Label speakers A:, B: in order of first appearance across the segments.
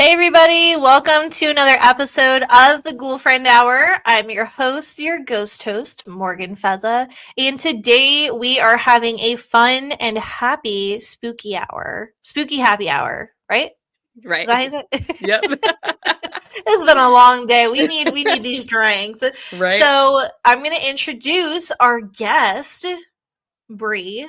A: Hey everybody, welcome to another episode of the Ghoul Friend Hour. I'm your host, your ghost host, Morgan Fezza, and today we are having a fun and happy spooky hour. Spooky happy hour, right? Is that
B: Right.
A: how you say it?
B: Yep.
A: It's been a long day. We need these drinks.
B: Right.
A: So I'm gonna introduce our guest, Bree.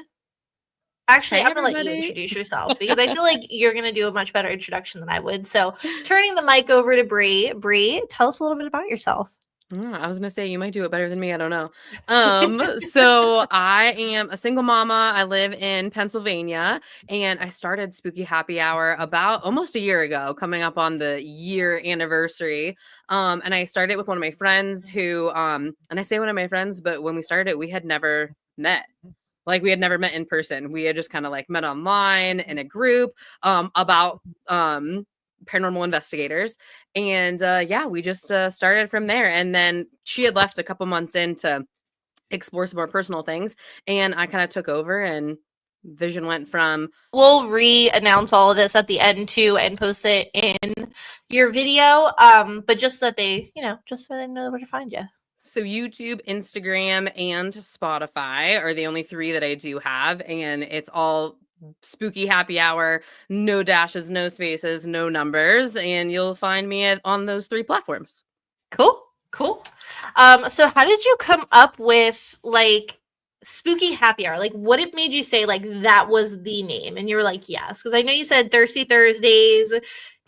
A: Actually,
B: Hey,
A: I'm gonna let you
B: everybody.
A: introduce yourself because I feel like you're gonna do a much better introduction than I would. So, turning the mic over to Bree. Bree, tell us a little bit about yourself.
B: I was gonna say you might do it better than me. I don't know. So I am a single mama. I live in Pennsylvania, and I started Spooky Happy Hour about almost a year ago, coming up on the year anniversary. And I started with one of my friends who, and I say one of my friends, but when we started, we had never met. Like we had never met in person. We had just kind of like met online in a group about paranormal investigators. And yeah, we just started from there. And then she had left a couple months in to explore some more personal things. And I kind of took over and vision went from
A: We'll re-announce all of this at the end too and post it in your video. But just so that just so they know where to find you.
B: so YouTube, Instagram, and Spotify are the only three that I do have. And it's all spooky happy hour, no dashes, no spaces, no numbers. And you'll find me on those three platforms.
A: Cool, cool. So how did you come up with like spooky happy hour? Like, what it made you say like that was the name, and you were like, yes, because I know you said Thirsty Thursdays,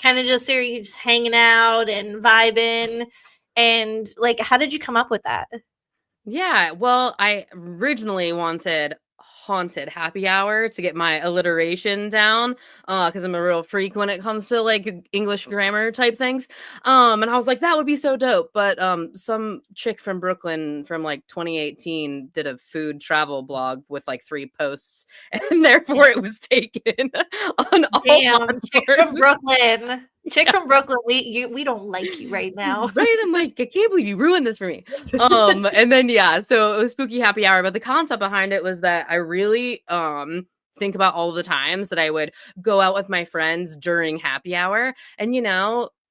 A: kind of just there, you just hanging out and vibing, and like, how did you come up with that?
B: Yeah, well, I originally wanted haunted happy hour to get my alliteration down because I'm a real freak when it comes to like English grammar type things. And I was like that would be so dope, but some chick from Brooklyn from like 2018 did a food travel blog with like 3 posts and therefore it was taken on all
A: Damn, chick from
B: platforms.
A: Brooklyn. Chick from Brooklyn, we don't like you right now.
B: Right? I'm like, I can't believe you ruined this for me. And then yeah, so it was spooky happy hour, but the concept behind it was that I really think about all the times that I would go out with my friends during happy hour and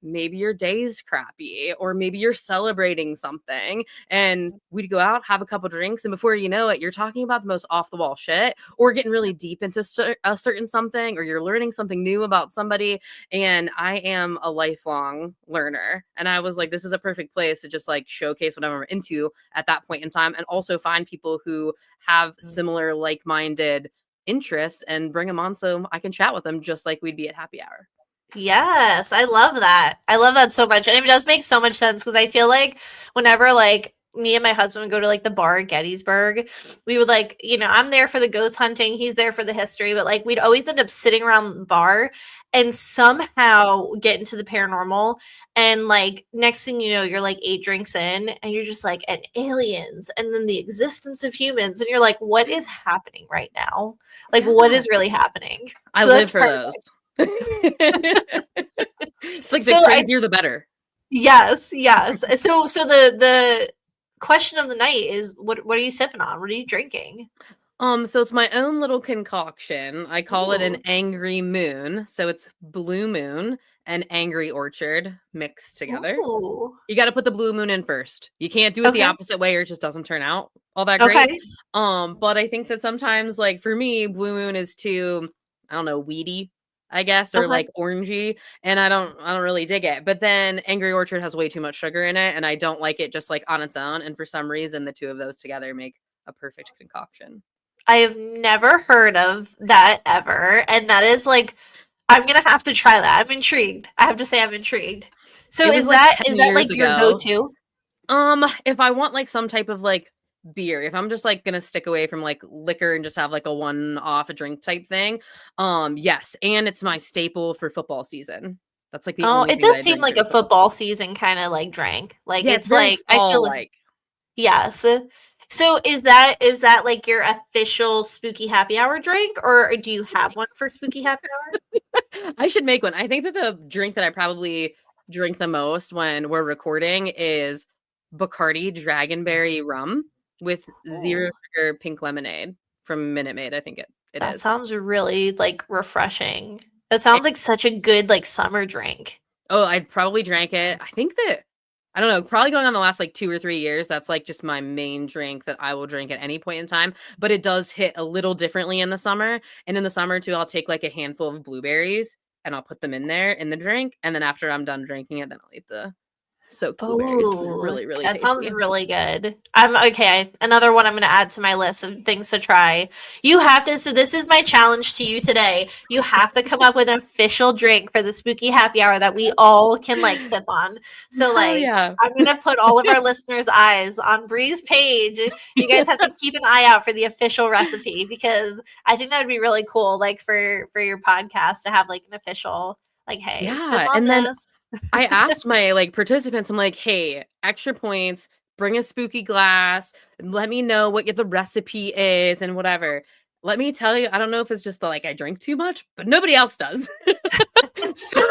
B: maybe your day's crappy or maybe you're celebrating something and we'd go out have a couple drinks and before you know it you're talking about the most off the wall shit or getting really deep into a certain something or you're learning something new about somebody and I am a lifelong learner. And I was like, this is a perfect place to just like showcase whatever I'm into at that point in time and also find people who have similar like minded interests and bring them on so I can chat with them just like we'd be at happy hour.
A: Yes, I love that. I love that so much. And it does make so much sense because I feel like whenever like me and my husband would go to like the bar at Gettysburg, we would like, I'm there for the ghost hunting, he's there for the history, but like we'd always end up sitting around the bar and somehow get into the paranormal. And like next thing you know, you're like 8 drinks in and you're just like, and aliens, and then the existence of humans. And you're like, what is happening right now? Like, what
B: Yeah.
A: is really happening?
B: I
A: So that's
B: live for
A: perfect.
B: those. It's like the
A: So I
B: crazier the better.
A: Yes, yes. So the question of the night is what are you sipping on? What are you drinking?
B: So it's my own little concoction. I call it an
A: Ooh.
B: angry moon. So it's blue moon and angry orchard mixed together.
A: Ooh.
B: You got to put the blue moon in first. You can't do it the
A: Okay.
B: opposite way or it just doesn't turn out all that great.
A: Okay.
B: But I think that sometimes like for me, blue moon is too, I don't know, weedy, I guess, or
A: Okay.
B: like orangey, and I don't really dig it. But then Angry Orchard has way too much sugar in it, and I don't like it just like on its own. And for some reason, the two of those together make a perfect concoction.
A: I have never heard of that ever. And that is like I'm gonna have to try that. I'm intrigued. I have to say I'm intrigued. So
B: It was
A: is
B: like
A: that
B: 10
A: is that
B: years
A: like your
B: ago.
A: go-to?
B: If I want like some type of like beer, if I'm just like gonna stick away from like liquor and just have like a one-off drink type thing, yes, and it's my staple for football season. That's like the
A: Oh,
B: only
A: it
B: thing that
A: does
B: I
A: seem
B: drink
A: like a
B: during football
A: football
B: season.
A: season kind of like drink. Like
B: Yeah, it's
A: it's
B: very
A: like I feel
B: fall
A: like
B: like.
A: yes. So is that like your official spooky happy hour drink, or do you have one for spooky happy hour?
B: I should make one. I think that the drink that I probably drink the most when we're recording is Bacardi Dragonberry rum with zero
A: Oh,
B: sugar pink lemonade from Minute Maid. I think it
A: that
B: is.
A: sounds really like refreshing. That sounds like such a good like summer drink.
B: Oh, I'd probably drank it. I think that I don't know, probably going on the last like 2 or 3 years, that's like just my main drink that I will drink at any point in time, but it does hit a little differently in the summer. And in the summer too, I'll take like a handful of blueberries and I'll put them in there in the drink, and then after I'm done drinking it, then I'll eat the soaked blueberries, and they're
A: Oh,
B: really, really
A: that sounds
B: tasty.
A: really good. I'm okay. Another one I'm going to add to my list of things to try. You have to, so this is my challenge to you today. You have to come up with an official drink for the spooky happy hour that we all can like sip on. So,
B: Hell
A: like,
B: yeah.
A: I'm going to put all of our listeners' eyes on Bree's page. You guys have to keep an eye out for the official recipe because I think that would be really cool, like, for your podcast to have like an official, like, hey, sip
B: Yeah,
A: on
B: and then
A: this.
B: I asked my, like, participants, I'm like, "Hey, extra points, bring a spooky glass, let me know what the recipe is and whatever." Let me tell you, I don't know if it's just the, like, I drink too much, but nobody else does. So,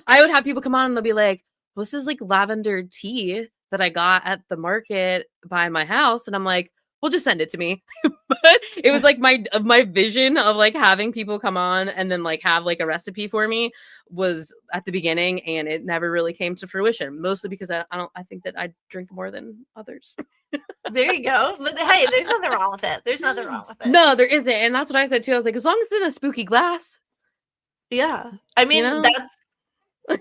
B: I would have people come on and they'll be like, "Well, this is, like, lavender tea that I got at the market by my house," and I'm like, "Well, just send it to me." But it was, like, my vision of, like, having people come on and then, like, have, like, a recipe for me was at the beginning, and it never really came to fruition, mostly because I think that I drink more than others.
A: There you go. But hey, there's nothing wrong with it. There's nothing wrong with it.
B: No, there isn't, and that's what I said too. I was like, "As long as it's in a spooky glass,
A: Yeah. I
B: you
A: mean,
B: know?"
A: that's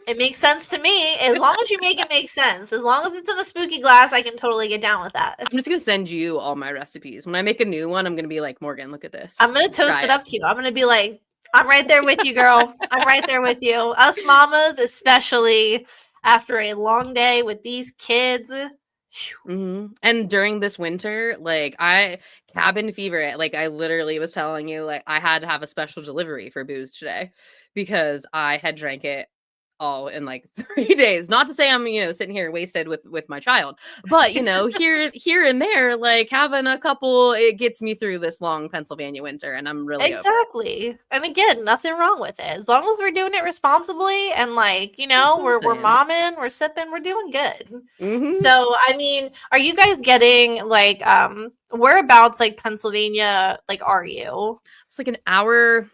A: it makes sense to me. As long as you make it make sense. As long as it's in a spooky glass, I can totally get down with that.
B: I'm just gonna send you all my recipes. When I make a new one, I'm gonna be like, "Morgan, look at
A: I'm
B: this.
A: gonna toast
B: Try
A: it
B: it."
A: up to you. I'm gonna be like, I'm right there with you, girl. I'm right there with you. Us mamas, especially after a long day with these kids. Phew.
B: And during this winter, like, I cabin fever, like, I literally was telling you, like, I had to have a special delivery for booze today because I had drank it all in, like, 3 days. Not to say I'm, sitting here wasted with my child, but, here and there, like, having a couple, it gets me through this long Pennsylvania winter, and I'm really over it.
A: Exactly. And again, nothing wrong with it. As long as we're doing it responsibly and like,
B: That's what I'm
A: we're
B: saying.
A: momming, we're sipping, we're doing good.
B: Mhm.
A: So, I mean, are you guys getting like whereabouts like Pennsylvania like are you?
B: It's like an hour.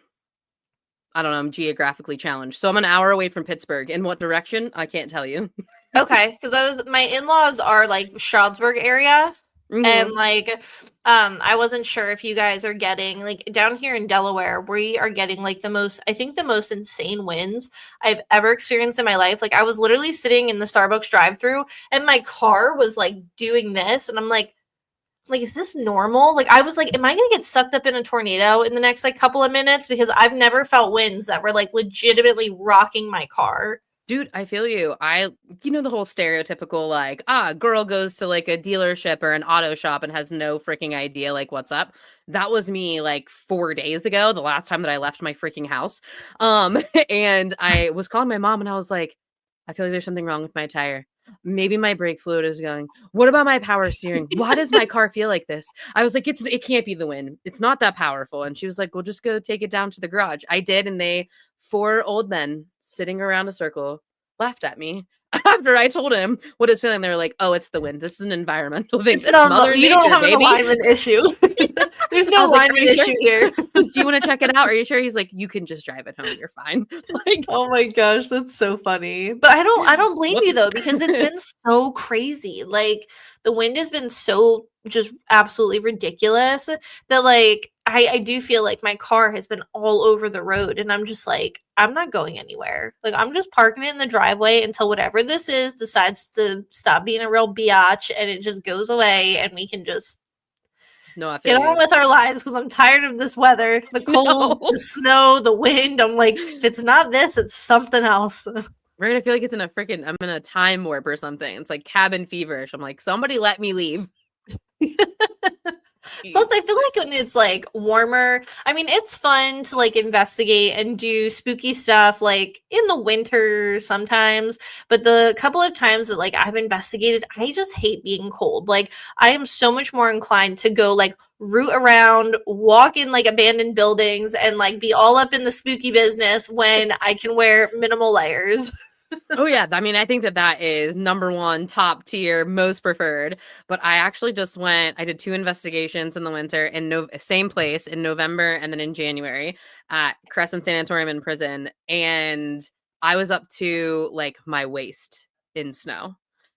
B: I don't know, I'm geographically challenged. So I'm an hour away from Pittsburgh. In what direction? I can't tell you.
A: Okay, because my in-laws are like Stroudsburg area, and
B: Mhm.
A: like I wasn't sure if you guys are getting like down here in Delaware, we are getting like the most insane winds I've ever experienced in my life. Like I was literally sitting in the Starbucks drive-through and my car was like doing this, and I'm like, is this normal? Like I was like, am I gonna get sucked up in a tornado in the next like couple of minutes? Because I've never felt winds that were like legitimately rocking my car.
B: Dude, I feel you. The whole stereotypical, like, girl goes to like a dealership or an auto shop and has no freaking idea, like, what's up. That was me like 4 days ago, the last time that I left my freaking house. And I was calling my mom and I was like, I feel like there's something wrong with my tire. Maybe my brake fluid is going. What about my power steering? Why does my car feel like this? I was like, it can't be the wind. It's not that powerful. And she was like, well, just go take it down to the garage. I did, and four old men sitting around a circle laughed at me after I told him what it's feeling. They were like, "Oh, it's the wind. This is an environmental thing.
A: It's
B: It's
A: not
B: Mother
A: you don't
B: Nature,
A: have an
B: baby."
A: alignment issue. There's
B: I
A: no
B: was like, "Are
A: alignment
B: you sure?
A: issue here.
B: Do you want to check it out? Are you sure?" He's like, "You can just drive it home. You're fine." Like,
A: Oh my gosh, that's so funny. But I don't blame you
B: whoops.
A: though because it's been so crazy. Like the wind has been so just absolutely ridiculous that like I do feel like my car has been all over the road and I'm just like I'm not going anywhere. Like I'm just parking it in the driveway until whatever this is decides to stop being a real biatch and it just goes away and we can just
B: No, I
A: get
B: feel
A: on
B: you.
A: with our lives because I'm tired of this weather, the cold,
B: No.
A: the snow, the wind. I'm like, if it's not this, it's something else.
B: Right? I feel like I'm in a time warp or something. It's like cabin feverish. I'm like, somebody let me leave.
A: Plus, I
B: Jeez.
A: feel like when it's like warmer, I mean, it's fun to like investigate and do spooky stuff like in the winter sometimes. But the couple of times that like I've investigated, I just hate being cold. Like, I am so much more inclined to go like root around, walk in like abandoned buildings, and like be all up in the spooky business when I can wear minimal layers.
B: Oh yeah, I mean, I think that is number one, top tier, most preferred. But I actually just went. I did 2 investigations in the winter in same place in November and then in January at Crescent Sanatorium in prison, and I was up to like my waist in snow.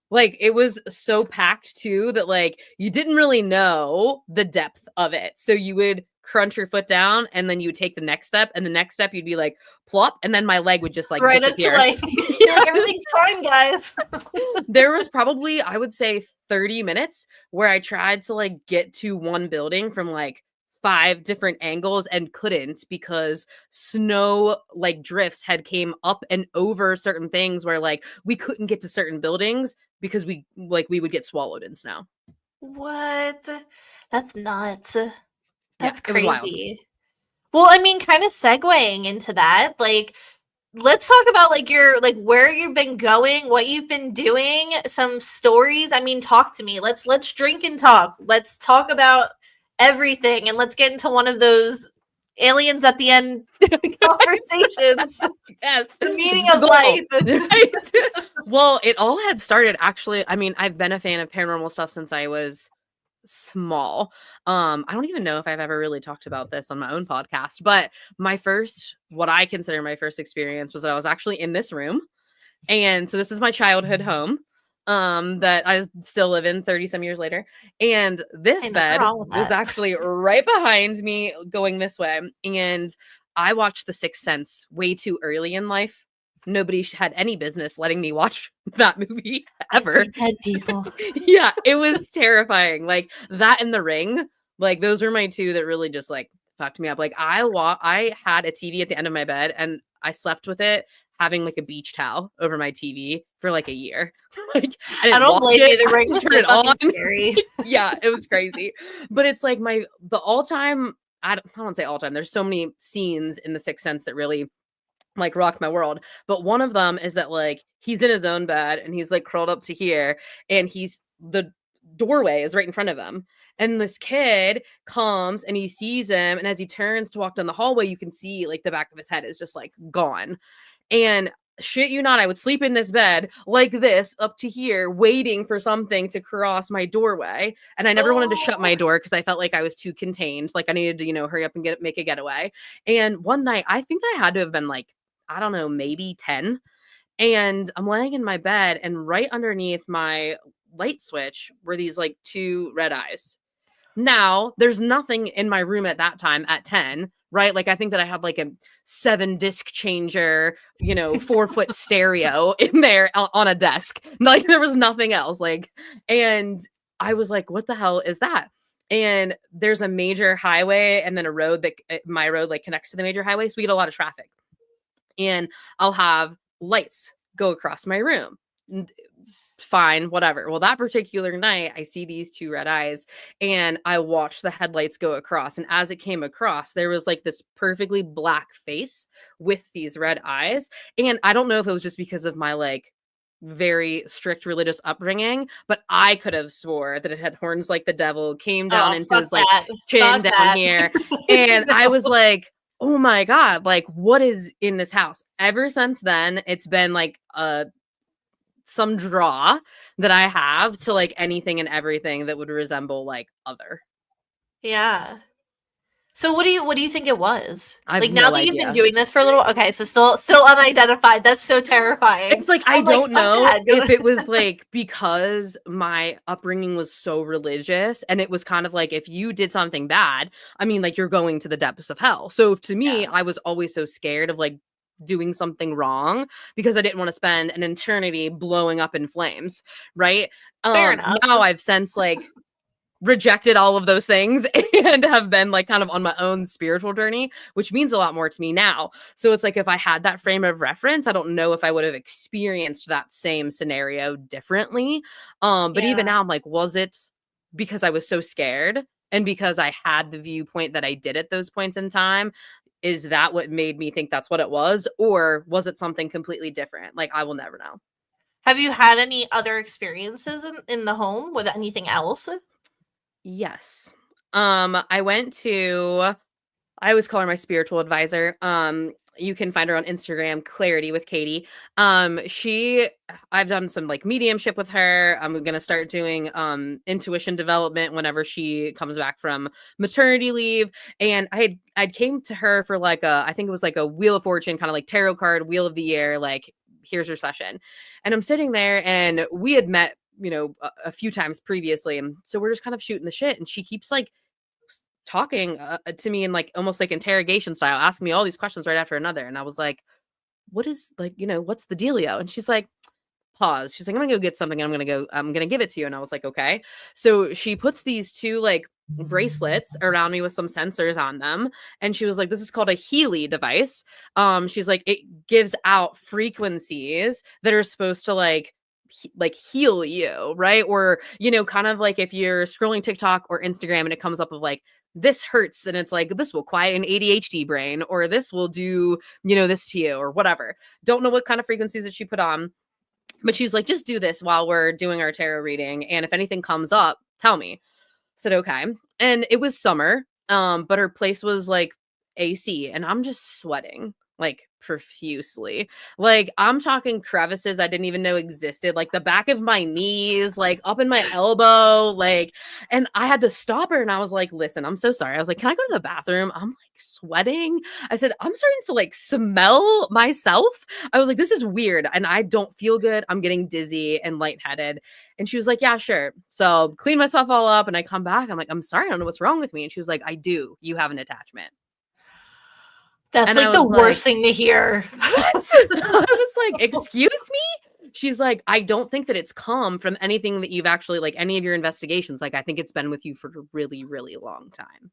B: Like it was so packed too that like you didn't really know the depth of it. So you would crunch your foot down and then you would take the next step, and the next step you'd be like plop, and then my leg would just like
A: Right into
B: disappear.
A: like you're like, everything's fine, guys.
B: There was probably, I would say, 30 minutes where I tried to like get to one building from like 5 different angles and couldn't, because snow like drifts had came up and over certain things where like we couldn't get to certain buildings because we would get swallowed in snow.
A: What? That's nuts.
B: Yeah,
A: That's
B: it was wild.
A: crazy. Well, I mean, kind of segueing into that, like, let's talk about like your like where you've been going, what you've been doing, some stories. I mean, talk to me. Let's drink and talk. Let's talk about everything, and let's get into one of those aliens at the end conversations.
B: Yes.
A: The meaning
B: It's the
A: of
B: goal,
A: life.
B: right? Well, it all had started actually. I mean, I've been a fan of paranormal stuff since I was small. I don't even know if I've ever really talked about this on my own podcast, but my first, what I consider my first experience, was that I was actually in this room. And so this is my childhood home that I still live in 30 some years later. And this
A: Hey, nothing
B: bed
A: wrong with
B: was
A: that.
B: actually right behind me going this way. And I watched The Sixth Sense way too early in life. Nobody had any business letting me watch that movie ever.
A: I see dead people.
B: Yeah, it was terrifying. Like that and The Ring, like those were my two that really just like fucked me up. Like I had a TV at the end of my bed, and I slept with it having like a beach towel over my TV for like a year. Like I
A: I
B: didn't
A: don't
B: watch
A: blame
B: it,
A: you. The
B: I
A: ring
B: didn't
A: was
B: turn
A: so
B: it
A: fucking
B: on.
A: scary.
B: Yeah, it was crazy. But it's like the all-time, I don't want to say all-time. There's so many scenes in The Sixth Sense that really like rocked my world. But one of them is that like he's in his own bed and he's like curled up to here, and the doorway is right in front of him. And this kid comes and he sees him, and as he turns to walk down the hallway, you can see like the back of his head is just like gone. And shit you not, I would sleep in this bed like this up to here, waiting for something to cross my doorway. And I never wanted to shut my door because I felt like I was too contained. Like I needed to, hurry up and make a getaway. And one night, I think that I had to have been like, I don't know, maybe 10. And I'm laying in my bed, and right underneath my light switch were these like 2 red eyes. Now, there's nothing in my room at that time at 10, right? Like I think that I had like a 7 disc changer, 4-foot stereo in there on a desk. Like there was nothing else. Like, and I was like, what the hell is that? And there's a major highway and then a road that my road like connects to the major highway. So we get a lot of traffic. And I'll have lights go across my room. Fine, whatever. Well, that particular night, I see these 2 red eyes, and I watched the headlights go across. And as it came across, there was like this perfectly black face with these red eyes. And I don't know if it was just because of my like very strict religious upbringing, but I could have swore that it had horns like the devil, came down into
A: fuck
B: his like
A: that.
B: chin
A: Fuck
B: down
A: that.
B: here. And
A: No.
B: I was like, oh my God, like what is in this house? Ever since then, it's been like some draw that I have to like anything and everything that would resemble like other.
A: Yeah. So what do you think it was?
B: I have
A: Like now
B: no
A: that you've been
B: idea.
A: doing this for a little, okay, so still unidentified. That's so terrifying.
B: It's like I
A: I'm like,
B: don't
A: fuck
B: know
A: that.
B: if it was like because my upbringing was so religious, and it was kind of like if you did something bad, I mean like you're going to the depths of hell. So to me,
A: Yeah.
B: I was always so scared of like doing something wrong because I didn't want to spend an eternity blowing up in flames, right?
A: Fair enough.
B: Now I've since like rejected all of those things and have been like kind of on my own spiritual journey, which means a lot more to me now. So it's like if I had that frame of reference, I don't know if I would have experienced that same scenario differently. But even
A: Yeah.
B: now I'm like, was it because I was so scared and because I had the viewpoint that I did at those points in time? Is that what made me think that's what it was? Or was it something completely different? Like I will never know.
A: Have you had any other experiences in the home with anything else?
B: Yes. I went to, I always call her my spiritual advisor. You can find her on Instagram, Clarity with Katie. I've done some like mediumship with her. I'm gonna start doing intuition development whenever she comes back from maternity leave. And I'd came to her for like I think it was like a Wheel of Fortune, kind of like tarot card, Wheel of the Year, like here's your session. And I'm sitting there and we had met, a few times previously. And so we're just kind of shooting the shit. And she keeps like talking to me in like almost like interrogation style, asking me all these questions right after another. And I was like, what is like, what's the dealio? And she's like, pause. She's like, I'm gonna go get something. I'm gonna give it to you. And I was like, okay. So she puts these two like bracelets around me with some sensors on them. And she was like, this is called a Healy device. She's like, it gives out frequencies that are supposed to like heal you, right? Or, kind of like if you're scrolling TikTok or Instagram and it comes up of like, this hurts and it's like, this will quiet an ADHD brain, or this will do, this to you, or whatever. Don't know what kind of frequencies that she put on, but she's like, just do this while we're doing our tarot reading. And if anything comes up, tell me. I said, okay. And it was summer, but her place was like AC and I'm just sweating like profusely. Like I'm talking crevices I didn't even know existed, like the back of my knees, like up in my elbow, like, and I had to stop her and I was like, listen, I'm so sorry. I was like, can I go to the bathroom? I'm like sweating. I said, I'm starting to like smell myself. I was like, this is weird and I don't feel good. I'm getting dizzy and lightheaded. And she was like, yeah, sure. So clean myself all up and I come back. I'm like, I'm sorry. I don't know what's wrong with me. And she was like, I do. You have an attachment.
A: That's
B: And I
A: like the
B: was
A: worst
B: like,
A: thing to hear.
B: what? I was like, excuse me? She's like, I don't think that it's come from anything that you've actually, like any of your investigations. Like, I think it's been with you for a really, really long time.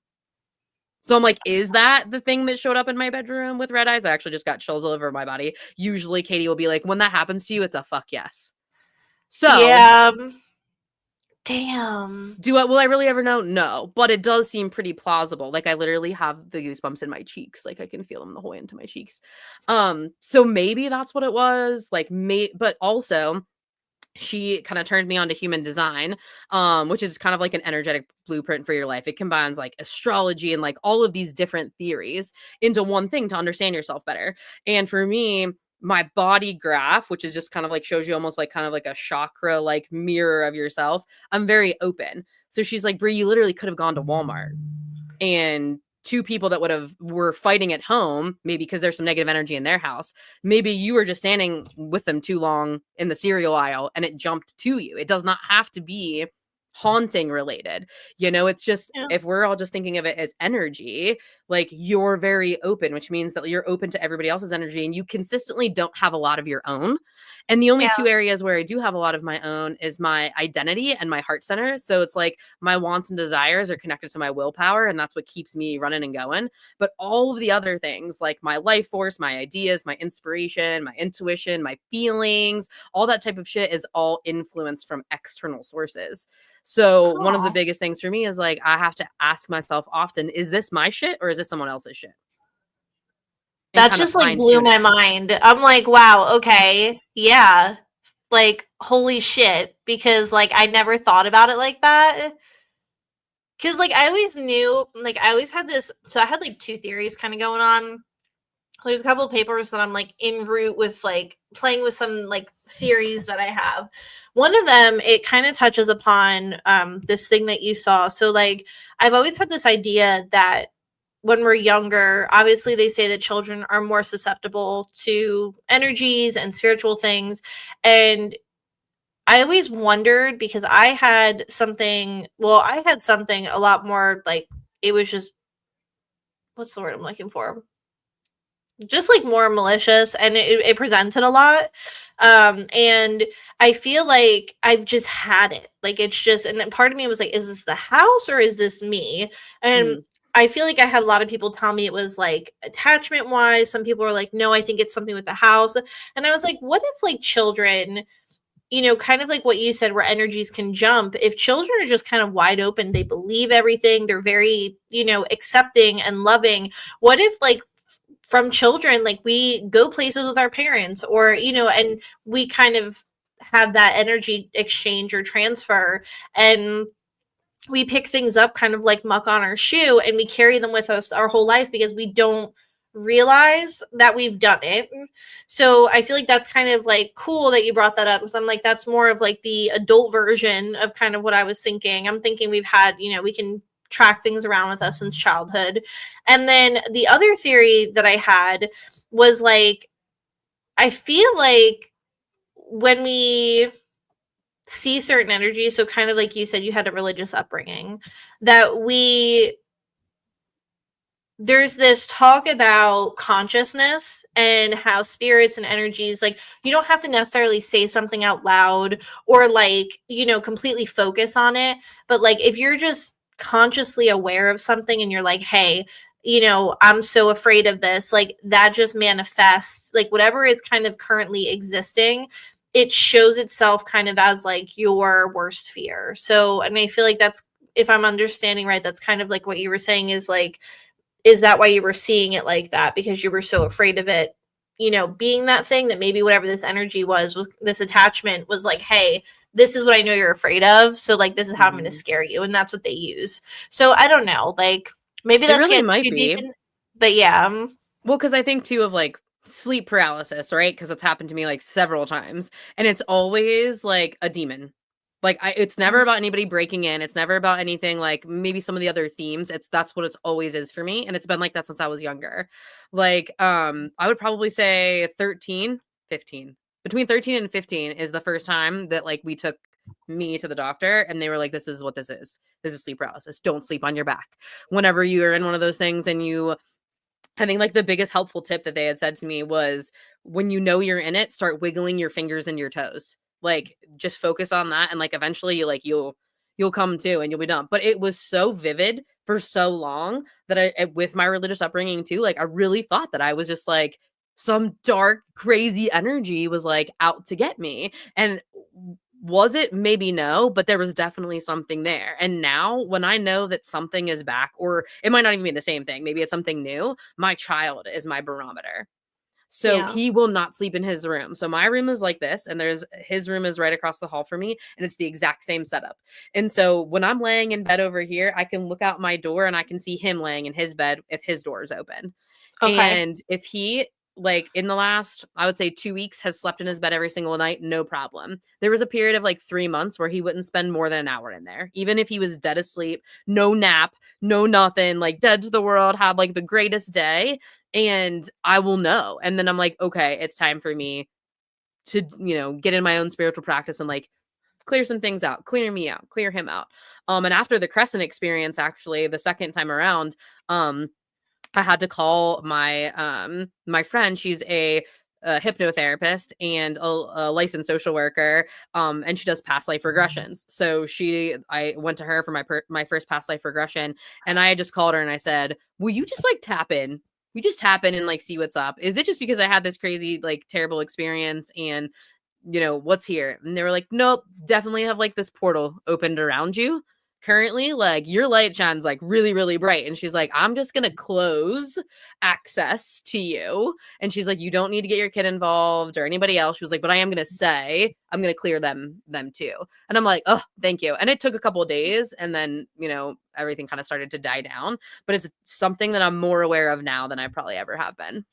B: So I'm like, is that the thing that showed up in my bedroom with red eyes? I actually just got chills all over my body. Usually Katie will be like, when that happens to you, it's a fuck yes. So
A: Yeah. Damn.
B: will I really ever know? No, but it does seem pretty plausible. Like I literally have the goosebumps in my cheeks. Like I can feel them the whole way into my cheeks. So maybe that's what it was. Like but also she kind of turned me on to human design, which is kind of like an energetic blueprint for your life. It combines like astrology and like all of these different theories into one thing to understand yourself better. And for me, my body graph, which is just kind of like shows you almost like kind of like a chakra like mirror of yourself, I'm very open. So she's like, Bree, you literally could have gone to Walmart and two people that were fighting at home, maybe because there's some negative energy in their house, maybe you were just standing with them too long in the cereal aisle and it jumped to you. It does not have to be haunting related. It's just,
A: Yeah.
B: if we're all just thinking of it as energy, like you're very open, which means that you're open to everybody else's energy and you consistently don't have a lot of your own. And the only two areas where I do have a lot of my own is my identity and my heart center. So it's like my wants and desires are connected to my willpower, and that's what keeps me running and going. But all of the other things, like my life force, my ideas, my inspiration, my intuition, my feelings, all that type of shit is all influenced from external sources. So one of the biggest things for me is like, I have to ask myself often, is this my shit or is this someone else's shit?
A: That just like blew my mind. I'm like, wow, okay. Yeah. Like, holy shit. Because like I never thought about it like that. Cause like I always knew, like I always had this, so I had like two theories kind of going on. There's a couple of papers that I'm like en route with, like playing with some like theories that I have. One of them, it kind of touches upon this thing that you saw. So like I've always had this idea that when we're younger, obviously they say that children are more susceptible to energies and spiritual things. And I always wondered because I had something a lot more like, it was just, what's the word I'm looking for? Just like more malicious, and it presented a lot. And I feel like I've just had it. Like it's just, and then part of me was like, is this the house or is this me? And I feel like I had a lot of people tell me it was like attachment wise. Some people were like, no, I think it's something with the house. And I was like, what if like children, kind of like what you said, where energies can jump, if children are just kind of wide open, they believe everything, they're very, accepting and loving. What if like from children, like we go places with our parents, or and we kind of have that energy exchange or transfer, and we pick things up kind of like muck on our shoe, and we carry them with us our whole life because we don't realize that we've done it. So I feel like that's kind of like cool that you brought that up, because I'm like, that's more of like the adult version of kind of what I was thinking. I'm thinking we've had, we can track things around with us since childhood. And then the other theory that I had was like, I feel like when we see certain energies, so kind of like you said, you had a religious upbringing, that there's this talk about consciousness and how spirits and energies, like, you don't have to necessarily say something out loud or like, completely focus on it, but like if you're just consciously aware of something and you're like, hey, I'm so afraid of this, like that just manifests, like whatever is kind of currently existing, it shows itself kind of as like your worst fear. So, and I feel like that's, if I'm understanding right, that's kind of like what you were saying, is like, is that why you were seeing it like that, because you were so afraid of it, being that thing, that maybe whatever this energy was this attachment was like, hey, this is what I know you're afraid of, so like this is how I'm going to
B: Mhm.
A: scare you, and that's what they use. So I don't know, like maybe
B: It
A: that's
B: really
A: getting
B: might
A: too deep
B: be.
A: in, but yeah.
B: Well, because I think too of like sleep paralysis, right? Because it's happened to me like several times, and it's always like a demon. Like it's never about anybody breaking in. It's never about anything like maybe some of the other themes. That's what it's always is for me, and it's been like that since I was younger. Like I would probably say 13, 15. Between 13 and 15 is the first time that like we took me to the doctor and they were like, this is what this is. This is sleep paralysis. Don't sleep on your back. Whenever you are in one of those things and you, I think like the biggest helpful tip that they had said to me was, when you know you're in it, start wiggling your fingers and your toes. Like just focus on that, and like eventually you'll come to and you'll be done. But it was so vivid for so long that with my religious upbringing too, like I really thought that I was just like some dark crazy energy was like out to get me. And was it? Maybe no, but there was definitely something there. And now when I know that something is back, or it might not even be the same thing, maybe it's something new, my child is my barometer. So
A: Yeah.
B: he will not sleep in his room. So my room is like this, and there's his room is right across the hall from me, and it's the exact same setup. And so when I'm laying in bed over here, I can look out my door and I can see him laying in his bed if his door is open.
A: Okay.
B: And if he, like in the last, I would say 2 weeks, has slept in his bed every single night, no problem. There was a period of like 3 months where he wouldn't spend more than an hour in there, even if he was dead asleep, no nap, no nothing, like dead to the world, had like the greatest day. And I will know. And then I'm like, okay, it's time for me to, get in my own spiritual practice and like clear some things out, clear me out, clear him out. And after the Crescent experience, actually, the second time around, I had to call my friend. She's a hypnotherapist and a licensed social worker, and she does past life regressions. So I went to her for my first past life regression, and I just called her and I said, will you just like tap in? We just tap in and like see what's up. Is it just because I had this crazy like terrible experience, and what's here? And they were like, nope, definitely have like this portal opened around you currently, like your light shines like really really bright. And she's like, I'm just gonna close access to you. And she's like, you don't need to get your kid involved or anybody else. She was like, but I am gonna say I'm gonna clear them too. And I'm like, oh, thank you. And it took a couple of days, and then everything kind of started to die down. But it's something that I'm more aware of now than I probably ever have been.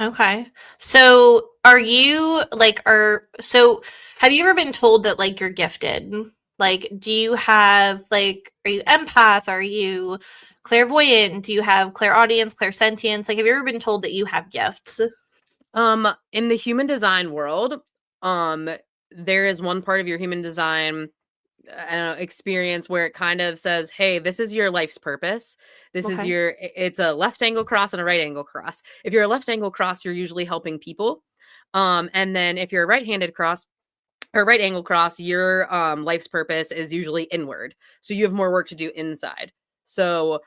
A: Okay. So are you like, so have you ever been told that like you're gifted? Like, do you have like, are you empath? Are you clairvoyant? Do you have clairaudience, clairsentience? Like, have you ever been told that you have gifts?
B: In the human design world, um there is one part of your human design, I don't know, experience where it kind of says, hey, this is your life's purpose. This is
A: Okay.
B: it's a left angle cross and a right angle cross. If you're a left angle cross, you're usually helping people. And then if you're a right-handed cross or right angle cross, your life's purpose is usually inward. So you have more work to do inside. So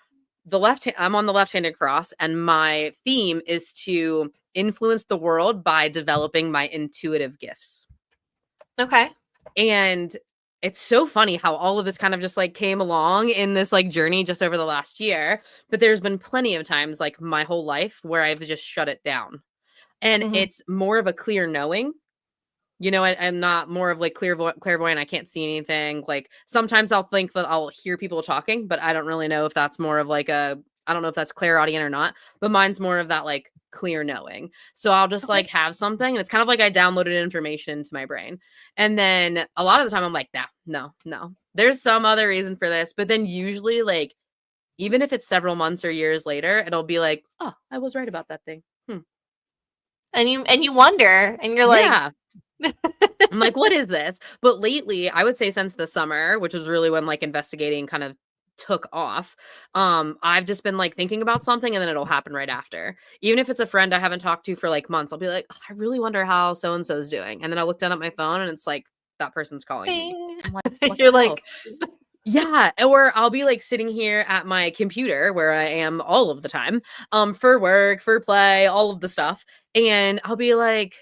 B: I'm on the left-handed cross, and my theme is to influence the world by developing my intuitive gifts.
A: Okay.
B: And it's so funny how all of this kind of just like came along in this like journey just over the last year. But there's been plenty of times like my whole life where I've just shut it down. And
A: Hmm.
B: it's more of a clear knowing. I'm not more of like clairvoyant. I can't see anything. Like sometimes I'll think that I'll hear people talking, but I don't really know if that's more of like a I don't know if that's clairaudient or not, but mine's more of that like clear knowing. So I'll just
A: Okay.
B: like have something and it's kind of like I downloaded information to my brain. And then a lot of the time I'm like, nah, no. There's some other reason for this. But then usually like even if it's several months or years later, it'll be like, oh, I was right about that thing.
A: And you wonder, and you're like,
B: Yeah. I'm like, what is this? But lately, I would say since the summer, which was really when like investigating kind of took off, I've just been like thinking about something and then it'll happen right after. Even if it's a friend I haven't talked to for like months, I'll be like, "Oh, I really wonder how so and so's doing." And then I look down at my phone and it's like that person's calling me.
A: "Bing."
B: I'm like, what
A: You're
B: the hell?
A: like,
B: Yeah, or I'll be like sitting here at my computer where I am all of the time, for work, for play, all of the stuff, and I'll be like,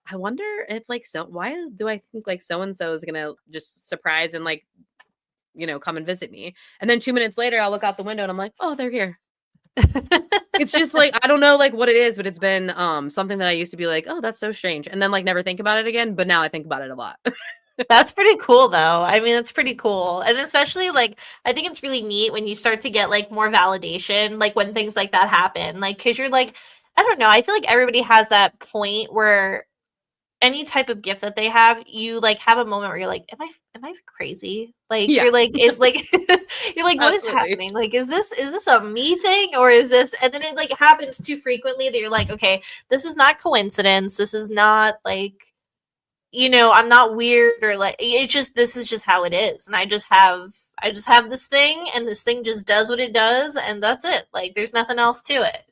B: I wonder if like do I think like so and so is gonna just surprise and like come and visit me, and then 2 minutes later I'll look out the window and I'm like, oh, they're here. It's just like I don't know like what it is, but it's been something that I used to be like, oh, that's so strange, and then like never think about it again, but now I think about it a lot.
A: That's pretty cool though. I mean, that's pretty cool. And especially like I think it's really neat when you start to get like more validation, like when things like that happen. Like cuz you're like I don't know, I feel like everybody has that point where any type of gift that they have, you like have a moment where you're like, am I crazy? Like
B: Yeah,
A: you're like it like you're like what is
B: absolutely.
A: happening? Like is this a me thing or is this and then it like happens too frequently that you're like, okay, this is not coincidence. This is not like I'm not weird or like it just this is just how it is. And I just have this thing and this thing just does what it does and that's it. Like there's nothing else to it.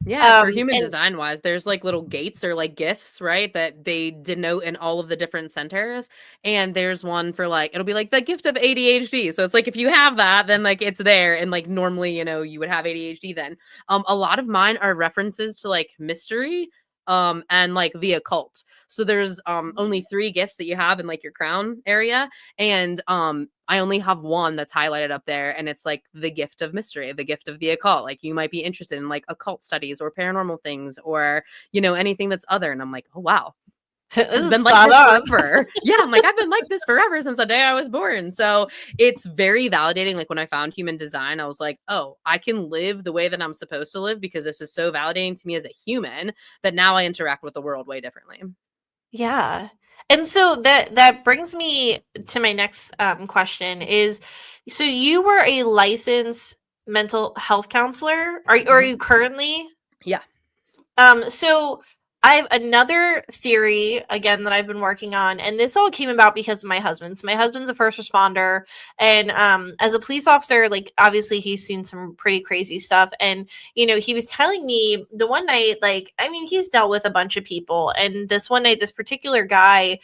B: Yeah, for human
A: And
B: design wise, there's like little gates or like gifts, right? That they denote in all of the different centers. And there's one for like, it'll be like the gift of ADHD. So it's like if you have that, then like it's there. And like normally, you would have ADHD then. A lot of mine are references to like mystery, and like the occult. So there's only 3 gifts that you have in like your crown area. And I only have one that's highlighted up there, and it's like the gift of mystery, the gift of the occult. Like you might be interested in like occult studies or paranormal things or, anything that's other. And I'm like, oh, wow,
A: this
B: it's
A: is
B: been like
A: spot
B: this
A: on.
B: forever. Yeah, I'm like, I've been like this forever since the day I was born. So it's very validating. Like when I found human design, I was like, oh, I can live the way that I'm supposed to live because this is so validating to me as a human that now I interact with the world way differently.
A: Yeah. And so that brings me to my next question is so you were a licensed mental health counselor? Are
B: Mhm.
A: you currently?
B: Yeah.
A: So I have another theory again that I've been working on, and this all came about because of my husband. So my husband's a first responder, and as a police officer, like obviously he's seen some pretty crazy stuff. And he was telling me the one night, like I mean, he's dealt with a bunch of people, and this one night, this particular guy,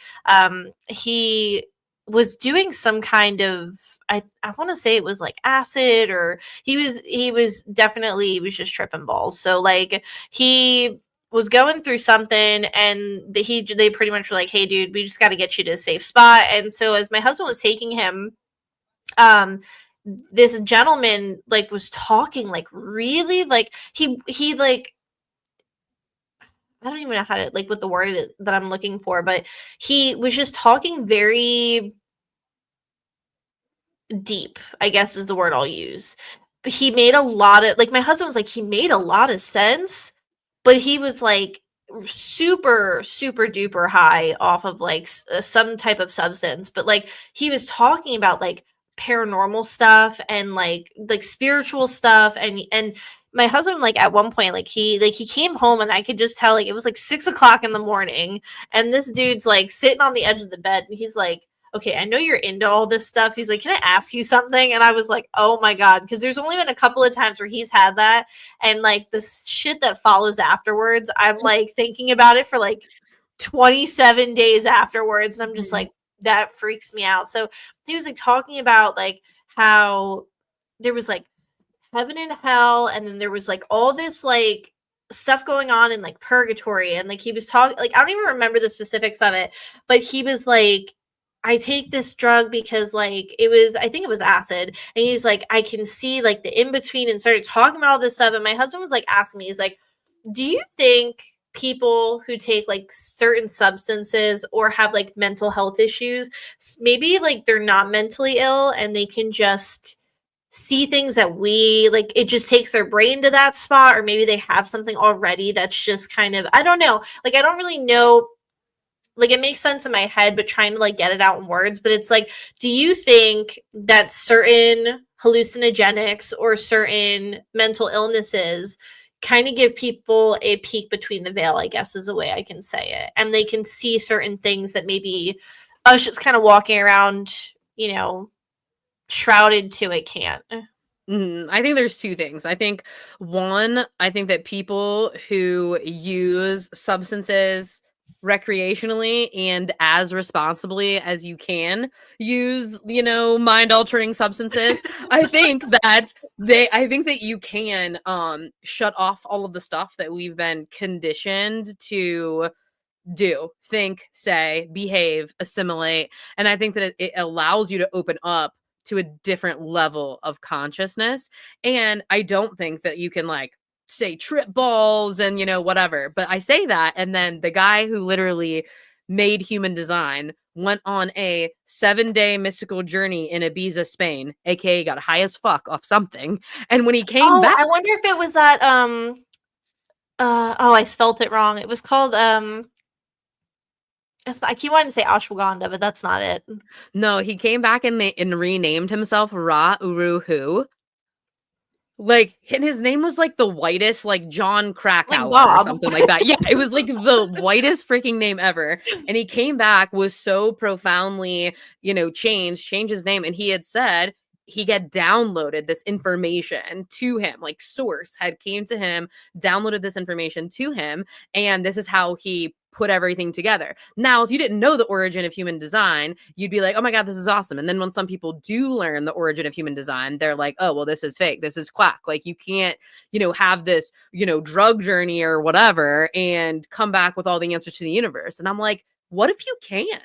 A: he was doing some kind of I want to say it was like acid or he was definitely he was just tripping balls. So like he was going through something and they pretty much were like, hey dude, we just got to get you to a safe spot. And so as my husband was taking him, um this gentleman like was talking like really like he like I don't even know how to like what the word is that I'm looking for, but he was just talking very deep, I guess is the word I'll use. But he made a lot of like my husband was like he made a lot of sense, but he was like super super duper high off of like some type of substance, but like he was talking about like paranormal stuff and like spiritual stuff and my husband like at one point like he came home and I could just tell like it was like 6 o'clock in the morning and this dude's like sitting on the edge of the bed and he's like, okay, I know you're into all this stuff. He's like, can I ask you something? And I was like, oh my God. Because there's only been a couple of times where he's had that. And like the shit that follows afterwards, I'm like thinking about it for like 27 days afterwards. And I'm just
B: Mhm.
A: like, that freaks me out. So he was like talking about like how there was like heaven and hell. And then there was like all this like stuff going on in like purgatory. And like he was talking, like, I don't even remember the specifics of it, but he was like, I take this drug because like I think it was acid. And he's like, I can see like the in between and started talking about all this stuff. And my husband was like asking me, he's like, do you think people who take like certain substances or have like mental health issues, maybe like they're not mentally ill and they can just see things that we like, it just takes their brain to that spot, or maybe they have something already that's just kind of, I don't know, like I don't really know, like it makes sense in my head, but trying to like get it out in words. But it's like, do you think that certain hallucinogenics or certain mental illnesses kind of give people a peek between the veil, I guess is the way I can say it, and they can see certain things that maybe us just kind of walking around, you know, shrouded to it can't?
B: I think there's two things. I think one, I think that people who use substances recreationally and as responsibly as you can use, mind altering substances, I think that you can shut off all of the stuff that we've been conditioned to do, think, say, behave, assimilate. And I think that it allows you to open up to a different level of consciousness. And I don't think that you can like say trip balls and, whatever. But I say that. And then the guy who literally made human design went on a 7-day mystical journey in Ibiza, Spain, aka got high as fuck off something. And when he came back,
A: I wonder if it was that oh, I spelt it wrong. It was called I keep wanting to say ashwagandha, but that's not it.
B: no, he came back and renamed himself Ra Uru Hu. Like, and his name was like the whitest, like John
A: Like
B: Krakauer or
A: Bob.
B: something like that. Yeah, it was like the whitest freaking name ever. And he came back, was so profoundly, changed his name. And he had said he had downloaded this information to him, like source had came to him, downloaded this information to him, and this is how he put everything together. Now, if you didn't know the origin of human design, you'd be like, oh my God, this is awesome. And then when some people do learn the origin of human design, they're like, oh, well, this is fake. This is quack. Like you can't, have this, drug journey or whatever and come back with all the answers to the universe. And I'm like, what if you can?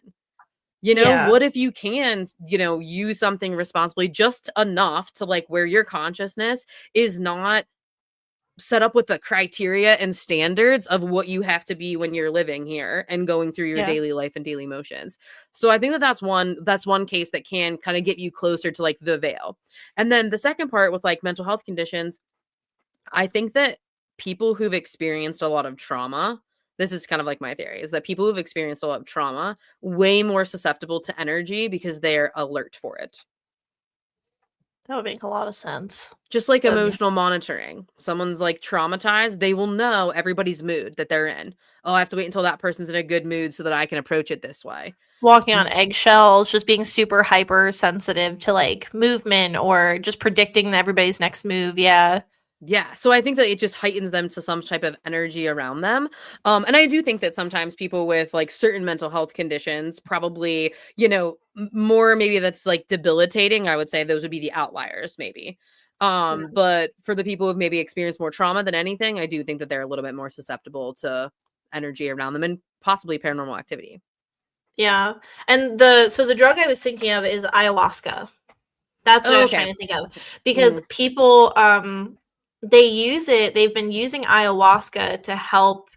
A: Yeah.
B: What if you can, use something responsibly just enough to like where your consciousness is not set up with the criteria and standards of what you have to be when you're living here and going through your
A: Yeah.
B: daily life and daily motions. So I think that that's one case that can kind of get you closer to like the veil. And then the second part with like mental health conditions, I think that people who've experienced a lot of trauma, this is kind of like my theory, is that people who've experienced a lot of trauma way more susceptible to energy because they're alert for it.
A: That would make a lot of sense.
B: Just like
A: Um,
B: emotional monitoring. Someone's like traumatized, they will know everybody's mood that they're in. Oh, I have to wait until that person's in a good mood so that I can approach it this way.
A: Walking on eggshells, just being super hypersensitive to like movement or just predicting everybody's next move. Yeah.
B: Yeah, so I think that it just heightens them to some type of energy around them. And I do think that sometimes people with like certain mental health conditions probably, more maybe that's like debilitating. I would say those would be the outliers, maybe.
A: Yeah.
B: But for the people who've maybe experienced more trauma than anything, I do think that they're a little bit more susceptible to energy around them and possibly paranormal activity.
A: Yeah. And the drug I was thinking of is ayahuasca. That's what I
B: Oh,
A: was
B: okay.
A: trying to think of, because people they've been using ayahuasca to help